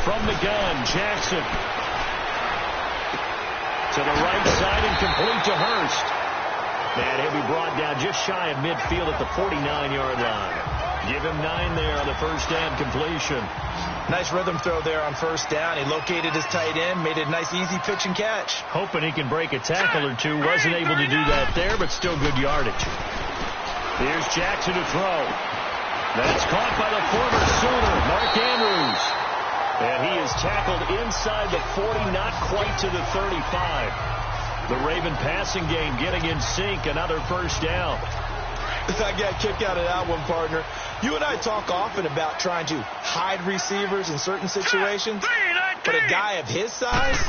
From the gun, Jackson. To the right side and complete to Hurst. And he'll be brought down just shy of midfield at the 49-yard line. Give him 9 there on the first down completion. Nice rhythm throw there on first down. He located his tight end, made a nice easy pitch and catch. Hoping he can break a tackle or two. Wasn't able to do that there, but still good yardage. Here's Jackson to throw. That's caught by the former Sooner, Mark Andrews. And he is tackled inside the 40, not quite to the 35. The Raven passing game getting in sync. Another first down. I got a kick out of that one, partner. You and I talk often about trying to hide receivers in certain situations, but a guy of his size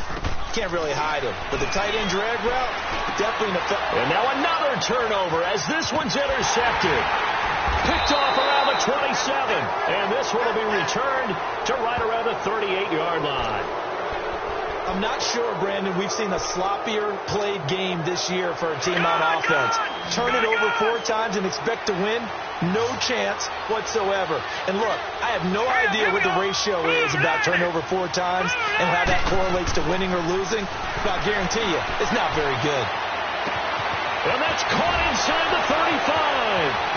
can't really hide him. With the tight end drag route, definitely an effect. And now another turnover as this one's intercepted. Picked off around the 27, and this one will be returned to right around the 38-yard line. I'm not sure, Brandon, we've seen a sloppier played game this year for a team on offense. Turn it over 4 times and expect to win? No chance whatsoever. And look, I have no idea what the ratio is about turnover 4 times and how that correlates to winning or losing, but I guarantee you, it's not very good. And that's caught inside the 35.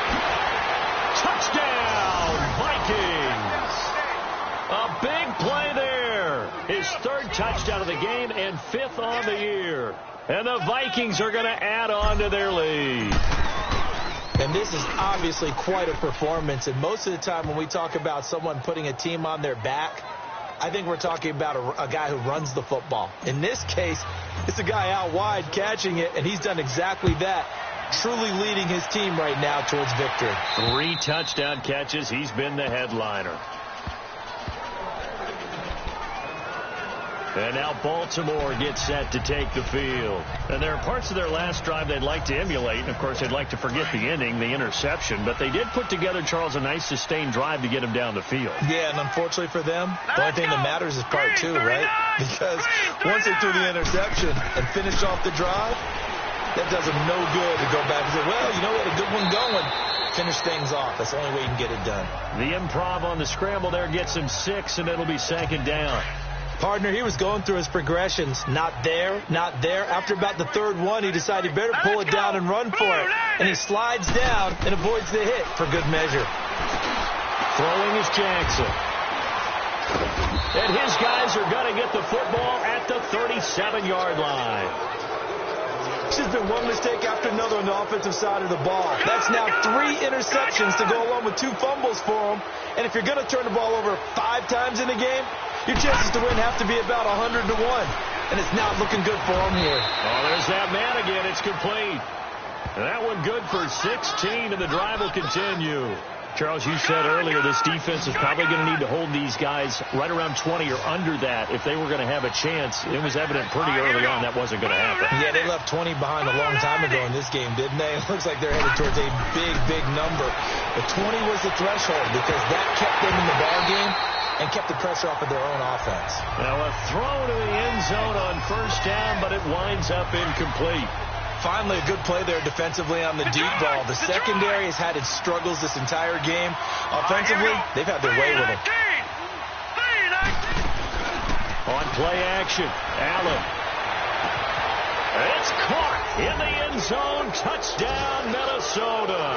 Touchdown, Vikings. A big play there. His 3rd touchdown of the game and 5th on the year. And the Vikings are going to add on to their lead. And this is obviously quite a performance. And most of the time when we talk about someone putting a team on their back, I think we're talking about a guy who runs the football. In this case, it's a guy out wide catching it, and he's done exactly that. Truly leading his team right now towards victory. 3 touchdown catches. He's been the headliner. And now Baltimore gets set to take the field. And there are parts of their last drive they'd like to emulate. And, of course, they'd like to forget the ending, the interception. But they did put together, Charles, a nice sustained drive to get him down the field. Yeah, and unfortunately for them, the only thing that matters is part 2, right? Because once they threw the interception and finished off the drive, that does them no good to go back and say, well, you know, we had a good one going. Finish things off. That's the only way you can get it done. The improv on the scramble there gets him 6, and it'll be 2nd down. Partner, he was going through his progressions. Not there, not there. After about the 3rd one, he decided he better pull it down and run for it. And he slides down and avoids the hit for good measure. Throwing is Jackson. And his guys are going to get the football at the 37-yard line. It's just been one mistake after another on the offensive side of the ball. That's now 3 interceptions to go along with 2 fumbles for him. And if you're going to turn the ball over 5 times in a game, your chances to win have to be about 100 to 1. And it's not looking good for him here. Oh, there's that man again. It's complete. And that one good for 16, and the drive will continue. Charles, you said earlier this defense is probably going to need to hold these guys right around 20 or under that if they were going to have a chance. It was evident pretty early on that wasn't going to happen. Yeah, they left 20 behind a long time ago in this game, didn't they? It looks like they're headed towards a big, big number. But 20 was the threshold because that kept them in the ball game and kept the pressure off of their own offense. Now a throw to the end zone on first down, but it winds up incomplete. Finally, a good play there defensively on the deep ball. The secondary has had its struggles this entire game. Offensively, they've had their way with it. On play action, Allen. It's caught in the end zone. Touchdown, Minnesota.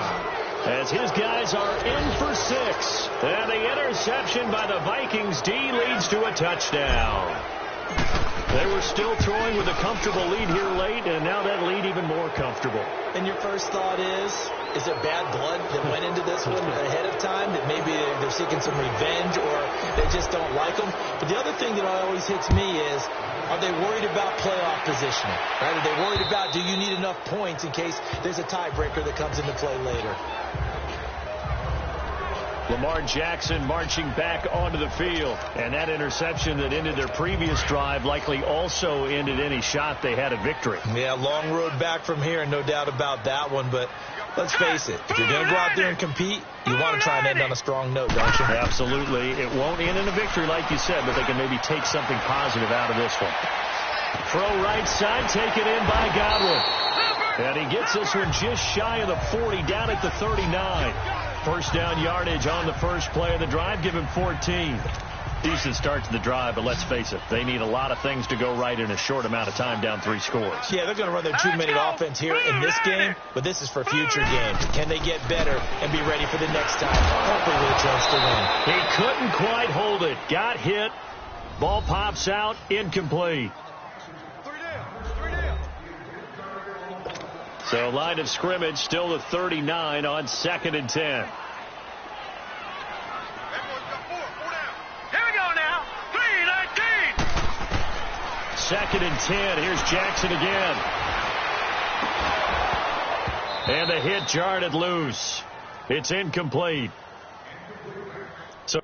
As his guys are in for 6. And the interception by the Vikings D leads to a touchdown. They were still throwing with a comfortable lead here late, and now that lead even more comfortable. And your first thought is there bad blood that went into this one ahead of time, that maybe they're seeking some revenge or they just don't like them? But the other thing that always hits me is, are they worried about playoff positioning? Right? Are they worried about, do you need enough points in case there's a tiebreaker that comes into play later? Lamar Jackson marching back onto the field. And that interception that ended their previous drive likely also ended any shot they had at victory. Yeah, long road back from here, no doubt about that one. But let's face it, if you're going to go out there and compete, you want to try and end on a strong note, don't you? Absolutely. It won't end in a victory like you said, but they can maybe take something positive out of this one. Throw right side, taken in by Godwin. And he gets this one just shy of the 40, down at the 39. First down yardage on the first play of the drive. Give him 14. Decent start to the drive, but let's face it, they need a lot of things to go right in a short amount of time, down 3 scores. Yeah, they're going to run their 2-minute offense here in this game, but this is for future games. Can they get better and be ready for the next time? Hopefully with a chance to win. He couldn't quite hold it. Got hit. Ball pops out. Incomplete. So line of scrimmage still the 39 on 2nd and 10. Here we go now. 3-19. 2nd and 10. Here's Jackson again. And the hit jarred loose. It's incomplete. So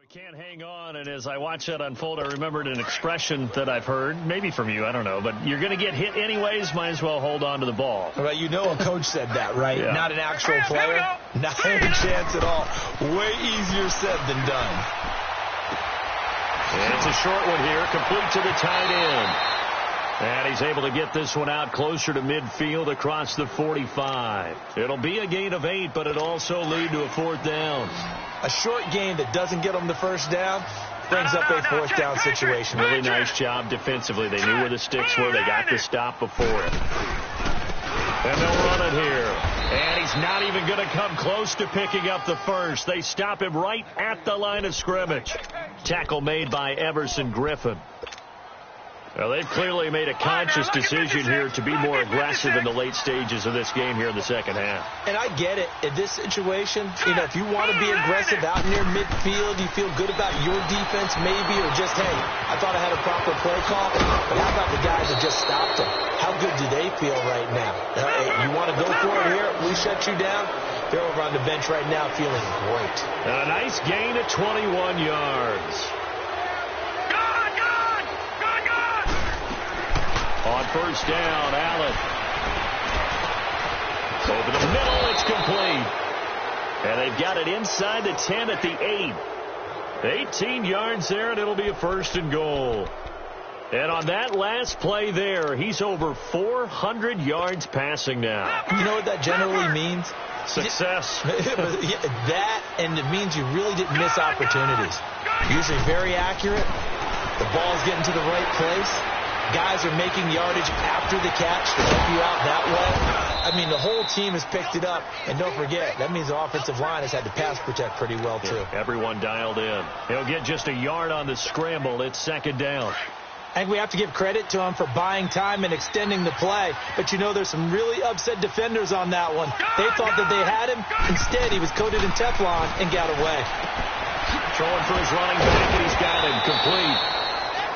can't hang on, and as I watch that unfold, I remembered an expression that I've heard, maybe from you, I don't know, but you're going to get hit anyways, might as well hold on to the ball. Well, you know a coach said that, right? Yeah. Not an actual player. Not a chance at all. Way easier said than done. And it's a short one here, complete to the tight end. And he's able to get this one out closer to midfield across the 45. It'll be a gain of 8, but it also lead to a 4th down. A short gain that doesn't get them the first down brings up a 4th down situation. Really nice job defensively. They knew where the sticks were. They got the stop before it. And they'll run it here. And he's not even going to come close to picking up the first. They stop him right at the line of scrimmage. Tackle made by Everson Griffin. Well, they've clearly made a conscious decision here to be more aggressive in the late stages of this game here in the second half. And I get it. In this situation, if you want to be aggressive out near midfield, you feel good about your defense maybe, or just, hey, I thought I had a proper play call. But how about the guys that just stopped them? How good do they feel right now? You want to go for it here? We shut you down. They're over on the bench right now feeling great. A nice gain of 21 yards. On first down, Allen. Over the middle, it's complete. And they've got it inside the 10 at the 8. 18 yards there, and it'll be a 1st and goal. And on that last play there, he's over 400 yards passing now. You know what that generally means? Success. That, and it means you really didn't miss opportunities. Usually very accurate. The ball's getting to the right place. Guys are making yardage after the catch to help you out that way. I mean, the whole team has picked it up. And don't forget, that means the offensive line has had to pass protect pretty well, too. Yeah, everyone dialed in. He'll get just a yard on the scramble. It's second down. I think we have to give credit to him for buying time and extending the play. But, you know, there's some really upset defenders on that one. They thought that they had him. Instead, he was coated in Teflon and got away. Throwing for his running back, and he's got him complete.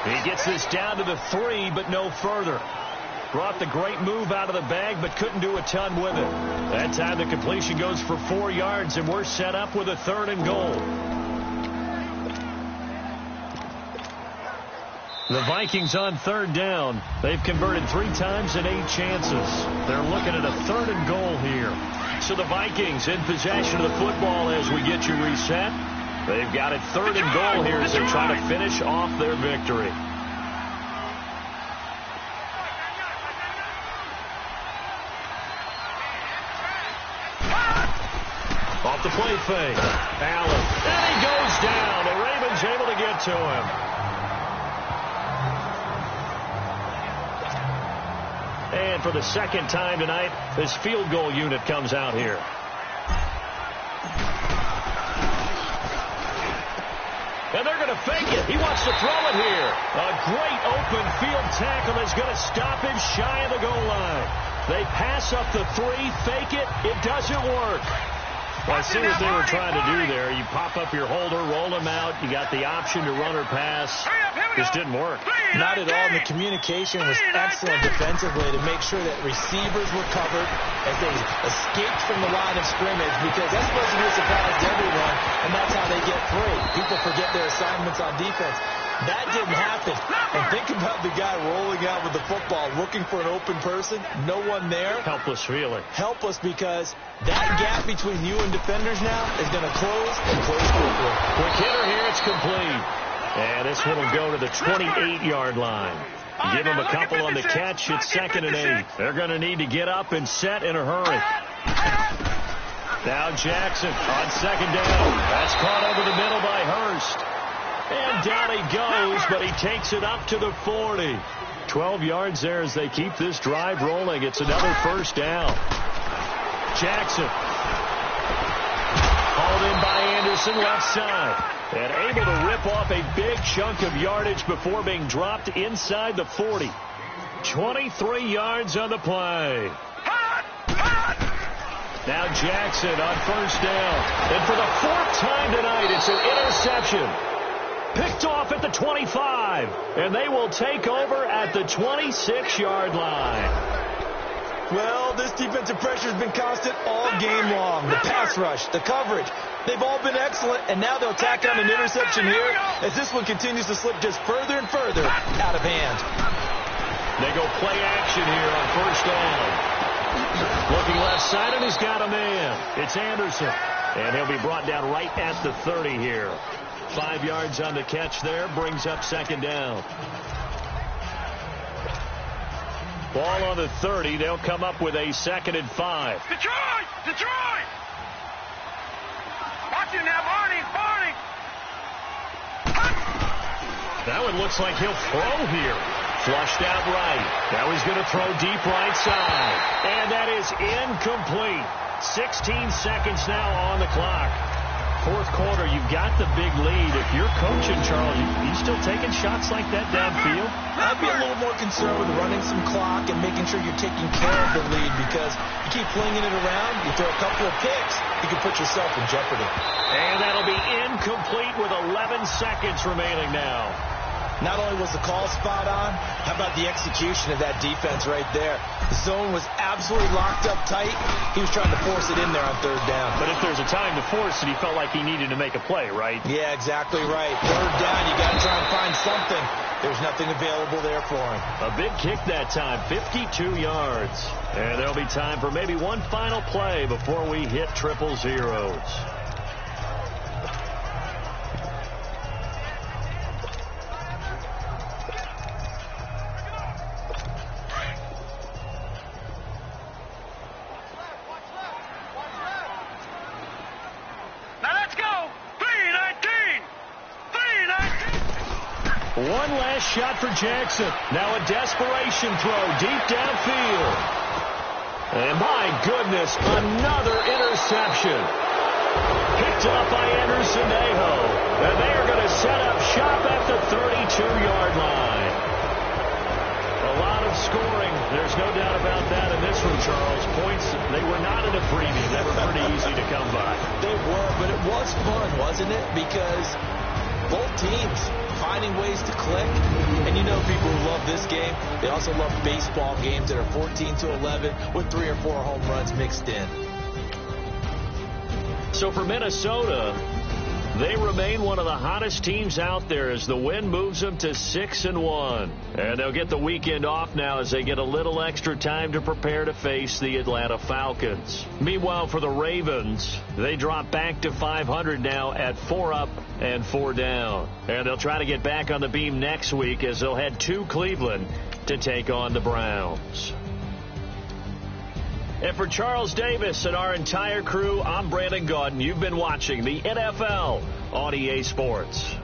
He gets this down to the 3, but no further. Brought the great move out of the bag, but couldn't do a ton with it. That time the completion goes for 4 yards, and we're set up with a 3rd and goal. The Vikings on 3rd down. They've converted 3 times in 8 chances. They're looking at a 3rd and goal here. So the Vikings in possession of the football as we get you reset. They've got it 3rd and goal here as they try to finish off their victory. Off the play fake. Allen. And he goes down. The Ravens able to get to him. And for the 2nd time tonight, this field goal unit comes out here. And they're going to fake it. He wants to throw it here. A great open field tackle is going to stop him shy of the goal line. They pass up the 3, fake it. It doesn't work. Well, I see what they were trying to do there. You pop up your holder, roll him out. You got the option to run or pass. Just didn't work. Not at all. The communication was excellent defensively to make sure that receivers were covered as they escaped from the line of scrimmage, because that's supposed to be a surprise to everyone, and that's how they get free. People forget their assignments on defense. That didn't happen. And think about the guy rolling out with the football, looking for an open person, no one there. Helpless feeling. Helpless because that gap between you and defenders now is going to close and close quickly. Quick hitter here, it's complete. And this one will go to the 28-yard line. Give them a couple on the catch. It's 2nd and 8. They're going to need to get up and set in a hurry. Now Jackson on 2nd down. That's caught over the middle by Hurst. And down he goes, but he takes it up to the 40. 12 yards there as they keep this drive rolling. It's another 1st down. Jackson. Hauled in by Anderson left side. And able to rip off a big chunk of yardage before being dropped inside the 40. 23 yards on the play. Now Jackson on 1st down. And for the 4th time tonight, it's an interception. Picked off at the 25. And they will take over at the 26-yard line. Well, this defensive pressure has been constant all game long. The pass rush, the coverage, they've all been excellent, and now they'll tack on an interception here as this one continues to slip just further and further out of hand. They go play action here on 1st down. Looking left side, and he's got a man. It's Anderson, and he'll be brought down right at the 30 here. 5 yards on the catch there, brings up 2nd down. Ball on the 30. They'll come up with a 2nd and 5. Detroit! Detroit! Watch him now, Barney! That one looks like he'll throw here. Flushed out right. Now he's going to throw deep right side. And that is incomplete. 16 seconds now on the clock. 4th quarter, you've got the big lead. If you're coaching, Charles, you still taking shots like that downfield? I'd be a little more concerned with running some clock and making sure you're taking care of the lead, because you keep flinging it around, you throw a couple of picks, you can put yourself in jeopardy. And that'll be incomplete with 11 seconds remaining now. Not only was the call spot on, how about the execution of that defense right there? The zone was absolutely locked up tight. He was trying to force it in there on 3rd down. But if there's a time to force it, he felt like he needed to make a play, right? Yeah, exactly right. 3rd down, you got to try and find something. There's nothing available there for him. A big kick that time, 52 yards. And there'll be time for maybe one final play before we hit 000. One last shot for Jackson. Now a desperation throw deep downfield. And my goodness, another interception. Picked up by Anderson-Aho. And they are going to set up shop at the 32-yard line. A lot of scoring. There's no doubt about that in this one, Charles. Points, they were not in a freebie. They were pretty easy to come by. They were, but it was fun, wasn't it? Because both teams finding ways to click. And you know people who love this game, they also love baseball games that are 14-11 with 3 or 4 home runs mixed in. So for Minnesota, they remain one of the hottest teams out there as the win moves them to 6-1. And they'll get the weekend off now as they get a little extra time to prepare to face the Atlanta Falcons. Meanwhile, for the Ravens, they drop back to 500 now at 4 up and 4 down. And they'll try to get back on the beam next week as they'll head to Cleveland to take on the Browns. And for Charles Davis and our entire crew, I'm Brandon Gaudin. You've been watching the NFL on EA Sports.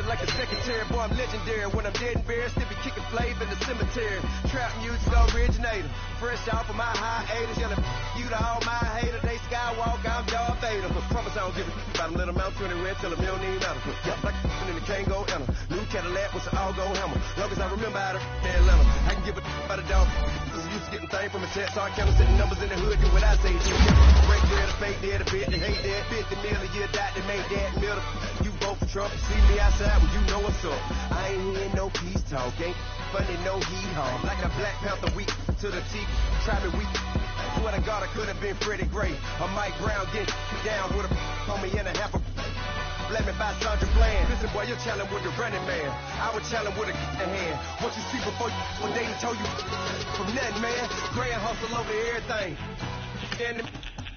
Like a secretary, boy, I'm legendary. When I'm dead and buried, still be kicking flavor in the cemetery. Trap music originator, fresh off of my hiatus. Yelling you to all my haters. They skywalk, I'm Darth Vader. But promise I don't give a about them. Let them out 20 red, tell them you don't need matter. Yeah, like in the Kango enter. New Cadillac with an all-go hammer. Long as I remember how to Atlanta, I can give a about a dog. Used to getting things from a chat, so I count sitting numbers in the hood. Do what I say. Break there, the fake there, the bit, they hate that. 50 million a year, that they made that middle. You vote for Trump, you see me outside, well, you know what's up. I ain't hearing no peace talk, ain't funny, no hee-haw. Like a Black Panther weak to the teeth, try me weak. Swear to God, I could have been Freddie Gray or Mike Brown getting down with a on me and a half a. Let me buy Sandra Bland. Listen, boy, you're challenging with the running man. I would challenge with a hand. What you see before you, when they told you from nothing, man. Grand hustle over everything. And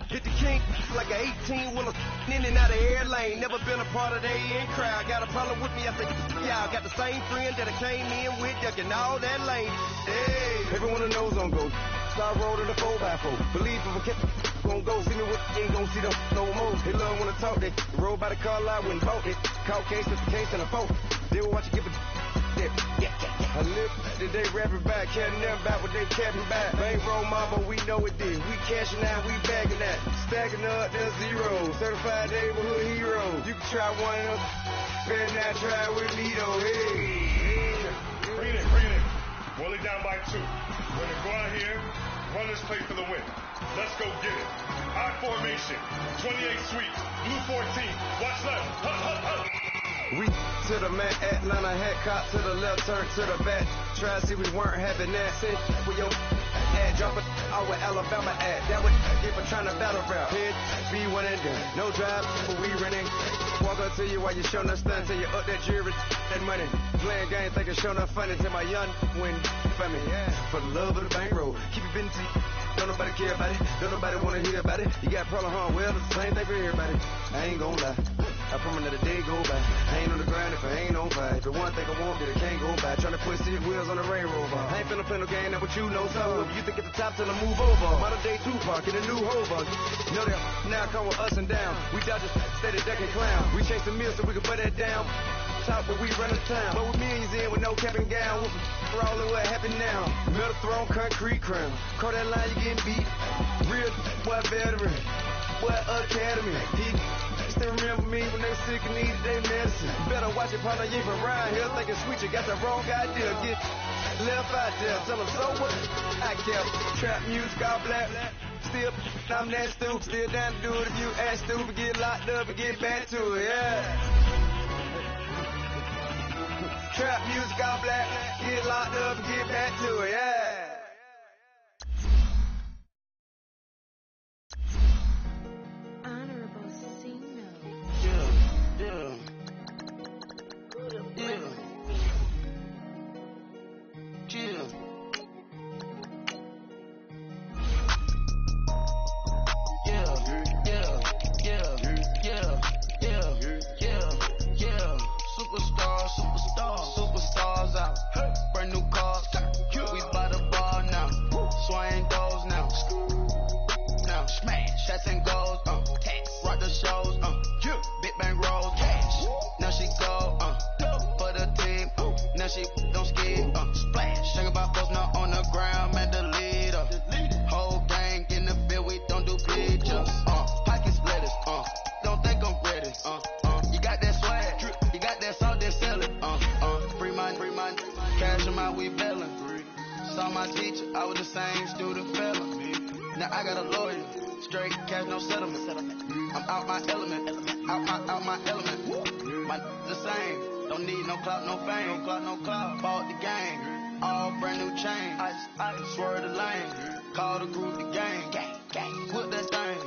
Hit the king like an 18-wheeler in and out of air lane. Never been a part of the in crowd. Got a problem with me, I say, yeah. I got the same friend that I came in with, ducking all that lane. Hey, everyone knows I'm go. Start rolling the 4x4. Believe if I kept gon' go. See me with ain't gon' see them no more. They love when I talk, they roll by the car lot when bought it. Caught case after case and a phone. They will watch you give a I live today rapping back, carrying them back what they capping back. Bankroll mama, we know it did. We cashing out, we bagging that. Stacking up, there's zero. Certified neighborhood hero. You can try one of them. Better not try with me though. Hey. Bring it in. Roll it down by 2. We're gonna go out here, run this play for the win. Let's go get it. I formation, 28 sweeps, blue 14. Watch left. Hup. We to the man, Atlanta head cop to the left, turn to the back. Try to see we weren't having that. Sit with your ad, drop it out with Alabama ad. That would give a trying to battle rap. Head, be one and done. No drive, but we running. Walk up to you while you showing us stunt till you up that jury, that money. Playing games, thinking showing up funny till my young win for me. For the love of the bankroll, keep it busy. Don't nobody care about it. Don't nobody wanna hear about it. You got problem, huh? Well, it's the same thing for everybody. I ain't gon' lie. I promise that a day go by. I ain't on the grind if I ain't on fire. If the one thing I want, that it can't go by. Tryna put 6 wheels on the railroad bar. I ain't finna play no game, that what you know. So if you think at the top till I move over. Modern day Tupac in a new hover. You know that now come with us and down. We dodge steady ducking clown. We chase the meal so we can put that down. Top, but we run the town. But with millions in with no cap and gown. We're all in what happened now. Metal throne, concrete crown. Call that line, you getting beat. Real boy veteran. Boy academy. He still remember me when they sick and needed their medicine. Better watch it, partner. You ain't from around here thinking sweet. You got the wrong idea. Get left out there. Tell them so what? I kept trap music all black. Still, I'm that stupid. Still down to do it if you act stupid. Get locked up and get back to it. Yeah. Trap music all black, get locked up and get back to it, yeah. Honorable Sino. Yeah. Superstars out. Brand new cars. We by the bar now. Swaying doors now. Now smash. Shots and goals. Rock the shows. Big bang rolls. Cash. Now she go. For the team. Now she don't skip. Splash. Think about folks now on the ground. Man, the leader. Whole gang in the field. We don't do pictures. Pocket splitters. Don't think I'm ready. You got that swag. You got that salt, then sell it. Free mind. Cash them out, we bailin'. Saw my teacher, I was the same student fella. Now I got a lawyer. Straight cash, no settlement. I'm out my element. Out my element. My the same. Don't need no clout, no fame. No clout. Bought the game. All brand new chain. I swerve the lane. Call the group the gang. Whip that thing.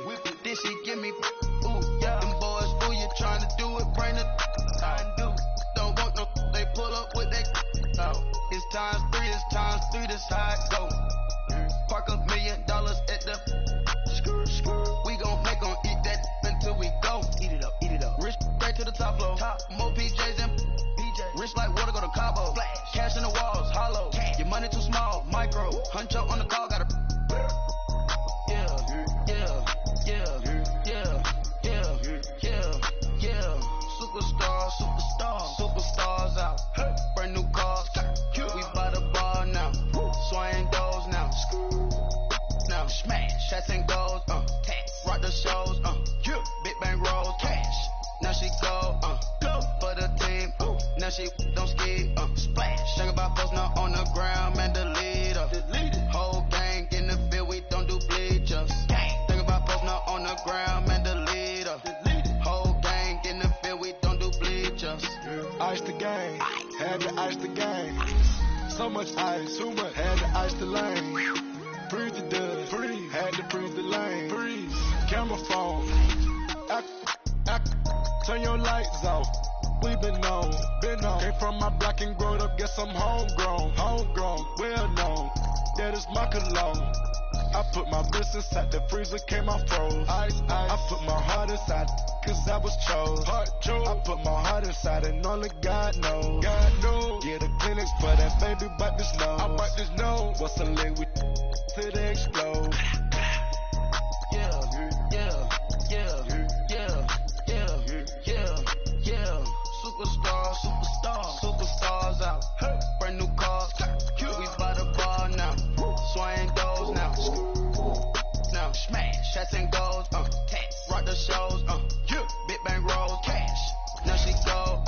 Then she give me. Ooh, yeah. Them boys, who you trying to do it? Bring it. Don't want no. They pull up with that. It's times 3. This how it go. Park $1 million at the. We gon' make 'em eat that until we go. Eat it up. Rich straight to the top floor. More PJs and PJ. Rich like water, go to Cabo. Flash. Cash in the walls, hollow. Cash. Your money too small, micro. Huncho on the call, gotta. Superstars out. Brand new cars. We by the bar now. Swaying doors now. Now smash. Shots and goals. Rock the shows. Big bang rolls. Cash. Now she go. For the team. Now she don't ski. Splash. Think about folks now on the ground. Man, the leader. Whole gang in the field. We don't do bleachers. Think about folks now on the ground. Man, the leader. Whole gang in the field. We don't do bleachers. Ice the game, had to ice the game. So much ice, too much, had to ice the lane. Freeze the dust, freeze, had to freeze the lane. Freeze, camera phone, turn your lights off. We been on. Came from my block and growed up, guess I'm homegrown, well known. That is my cologne. I put my wrist inside the freezer, came out froze. Ice. I put my heart inside, cause I was chose. I put my heart inside and only God knows. Yeah, the clinics for that baby, but this nose. I bite this nose. What's a leg with till they explode? Superstars out. Brand new cars. We by the bar now. Swaying goals now. Now smash. Shots and goals. Rock the shows. Big bang rolls. Cash. Now she go.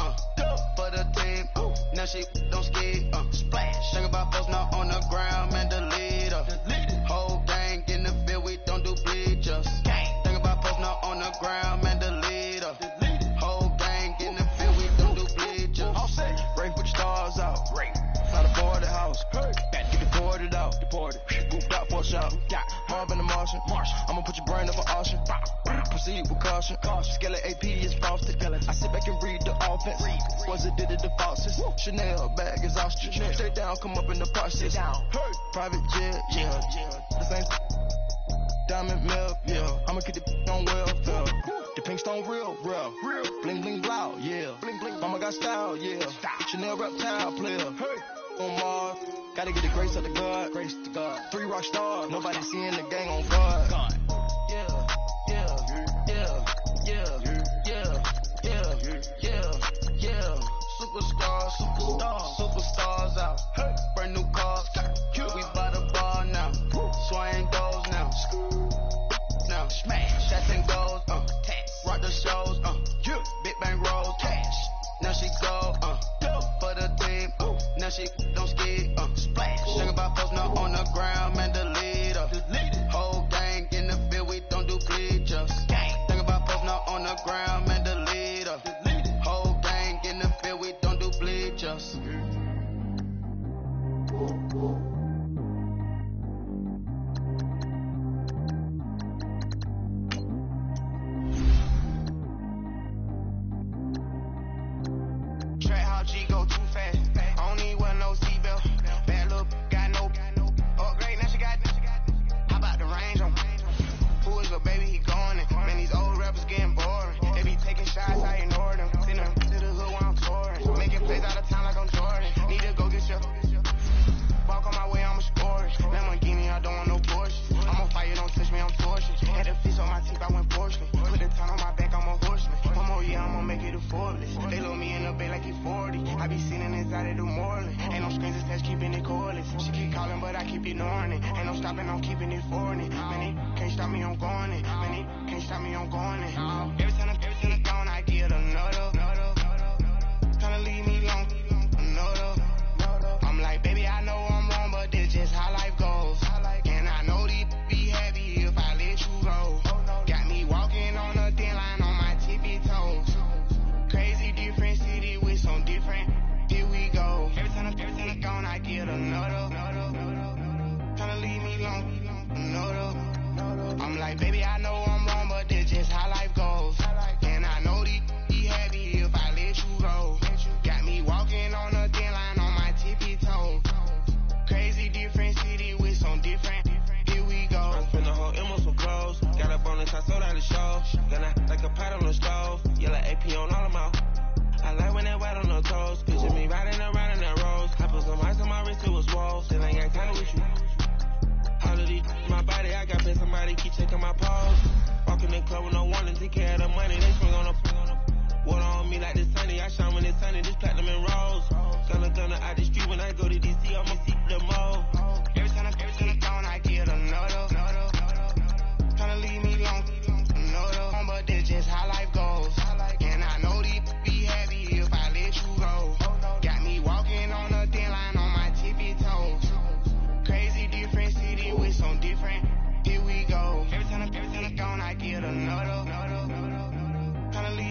For the team. Now she don't ski. Splash. Think about folks now on the ground. Man, the leader. Whole gang in the field. We don't do bleachers. Think about folks now on the ground. Man, the leader. Whole gang in the field. We don't do bleachers. Break with the stars out. Not a boarded house. Get deported out. Moved out for a shot. Marvin the Martian. I'ma put your brain up for auction. Proceed with caution. Skeleton AP is frosted. I sit back and read the offense. Was it did it the faucets? Chanel bag is ostrich. Stay down, come up in the process. Private jet, yeah. The same diamond milk, yeah. I'ma keep the on welfare. The pink stone real. Bling bling blow, yeah. Mama got style, yeah. Chanel reptile player. On Mars, gotta get the grace of the God. 3 rock stars, nobody seeing the gang on guard. Superstars out. Brand new cars. We by the bar now. Swaying goals now. Now smash. Shots and goals. Rock the shows. Big bang rolls. Cash. Now she go. For the team. Now she don't ski. Splash. Think about folks now on the ground. Man, the leader. Whole gang in the field. We don't do bleachers. Think about folks now on the ground. Man, the leader. Whole gang in the field. We don't do bleachers. Track how G go too fast. I don't need wear no seatbelt. Bad look, got no upgrade. Now she got. How about the range on? Who is a baby? He going in. Man, these old rappers getting boring. They be taking shots, I ignore them. Send them to the hood while I'm touring. Making plays out of town like I'm Jordan. Need to go get your. Walk on my way, I'ma score it. Lamborghini, I don't want no Porsche. I'm on fire, don't touch me, I'm tortured. Had a fish on my teeth, I went Porsche. Put the ton on my back, I'm a horseman. One more year, I'ma make it a Forbes. They load me in the bay like he's 40. I be sitting inside of the Moreland. Ain't no screens attached, keeping it cordless. She keep calling, but I keep ignoring it. Ain't no stopping, I'm keeping it foreign it. Man, they can't stop me, I'm going it. Man, they can't stop me, I'm going it. Every time I'm gone, I get another. Tryna leave me alone, another. I'm like, baby, I know I'm wrong, but this just how life goes. And I know these be happy if I let you go. Got me walking on a thin line on my tippy toes. Crazy different city with some different. Here we go. Every time I'm gone, I get another. Tryna leave me alone, another. I'm like, baby, I know I'm wrong, but this just how life goes. And I know these be happy if I let you go. Got me walking on a thin line on my tippy toes. Crazy different city with some different. Here we go. I spent the whole M on some clothes. Got up on the top, sold out the show. Gonna like a pot on the stove. Yellow AP on all of my. I like when they wet on the toes. Picture me riding around in that rose. I put some ice on my wrist, it was swole. Still ain't got time with you. All of these, my body, I got paid somebody keep checking my pose. Walking in the club with no warning, take care of the money. They swing on the water on me like the sunny. I shine when it's sunny, just platinum and rose. Gonna out the street when I go to DC, I'ma see the mall. Every time I'm gone, I get another. Tryna leave me alone, another. But this just how life goes. And I know these be happy if I let you go. Got me walking on a thin line on my tippy toes. Crazy different city with some different. Here we go. Every time I'm gone, I get another. Tryna leave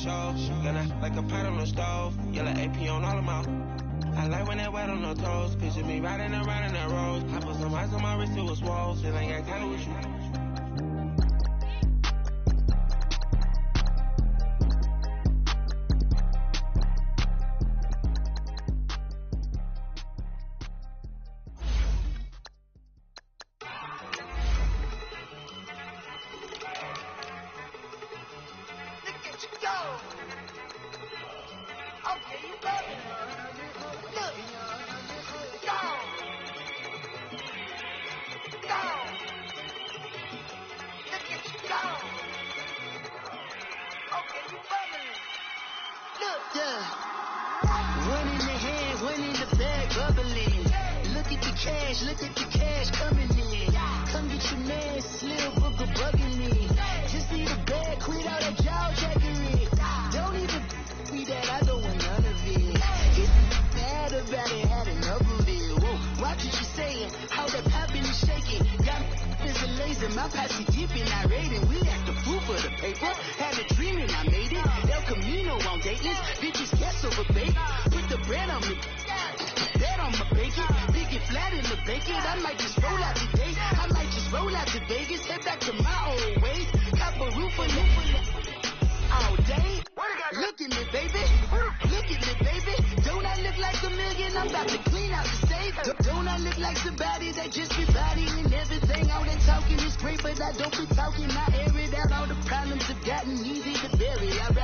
show. Gonna like a pot on the stove. Yellow AP on all of my. I like when that wet on the toes. Picture me riding around in that rose. I put some ice on my wrist, it was swole. Still ain't got time with you. Look at the cash coming in. Come get your man, Slim Booker bugging me. Just need a bag, quit all that jaw jackery. Don't even be that, I don't want none of it. It's bad about it, had enough of it. Whoa, watch what you saying, how that poppin' and shaking. Got me as a laser, my posse deep and I raiding. We act the fool for the paper. Had a dream and I made it. El Camino on Dayton's, bitches guess over baby. Put the bread on me. That on my bacon, big and flat in the bacon. I might just roll out today. I might just roll out to Vegas, head back to my old ways. Cop a roof for all day. Look at me, baby. Look at me, baby. Don't I look like a million? I'm about to clean out the safe. Don't I look like somebody that just be bodying everything? All that talking is great, but I don't be talking. I air it out. All the problems have gotten easy to bury. I'd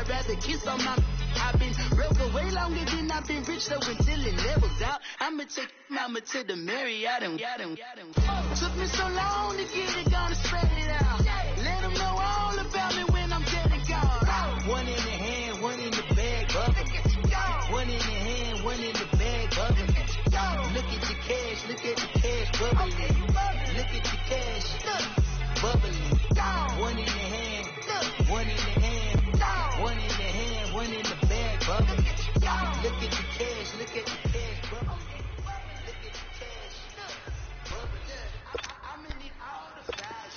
rather kiss on my. I've been broke way longer than I've been rich, so until it levels out, I'ma take mama to the Marriott and took me so long to get it, gonna spread it out. Let them know all about me when I'm dead and gone. One in the hand, one in the bag, bubble. One in the hand, one in the bag, bubble. Look at the cash, look at the cash, bubbling. Look at the cash, bubbling. One in the hand, one in the hand, one in the hand, one in the bag, bubble. Look at the cash, look at the cash, bubble. Look at the cash, bubble. I'm gonna need all the fries.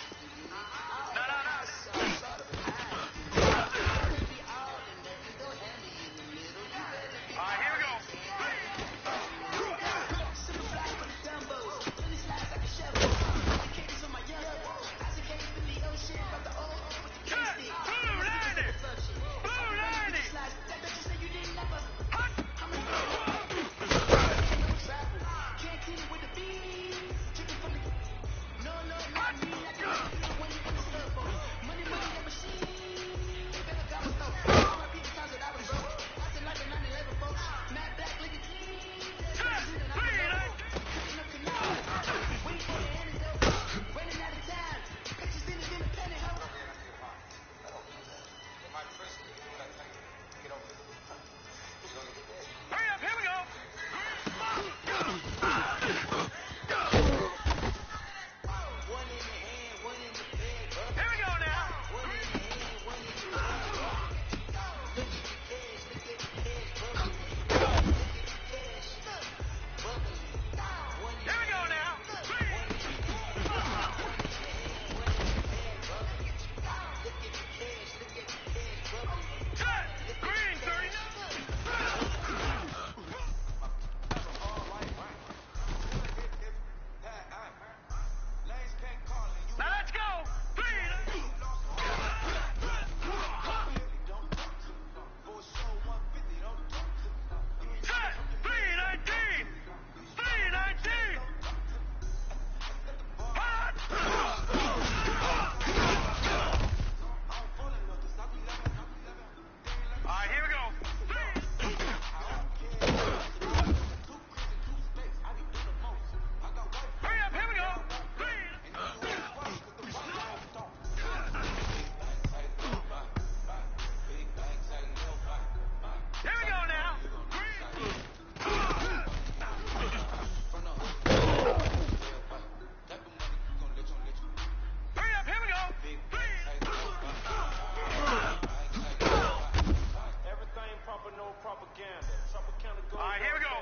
Alright, here we go.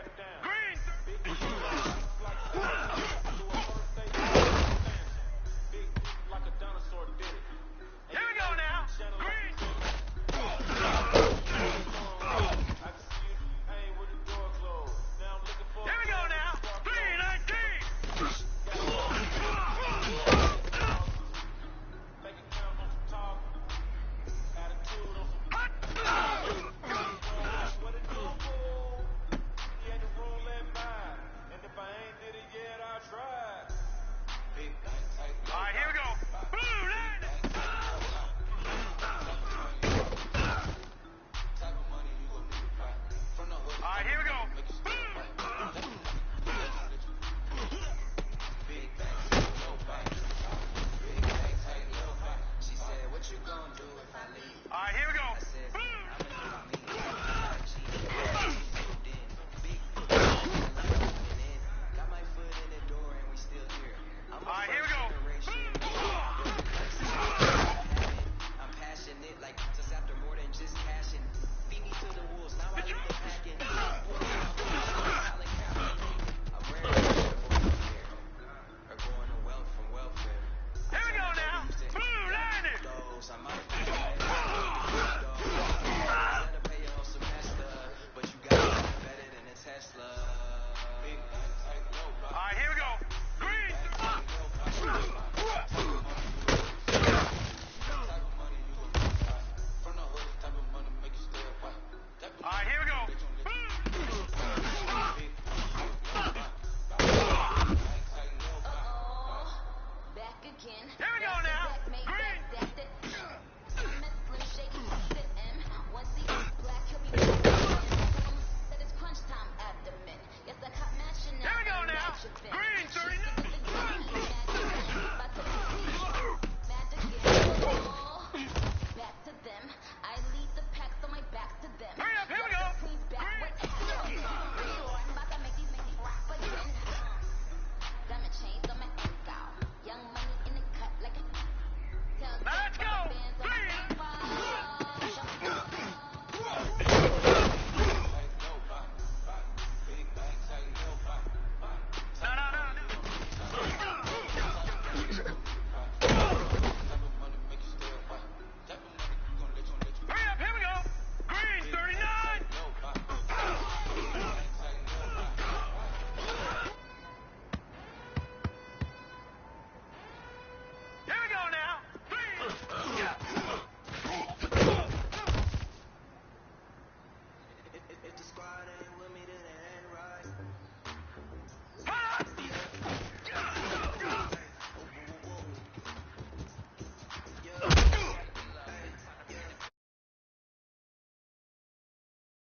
Friday.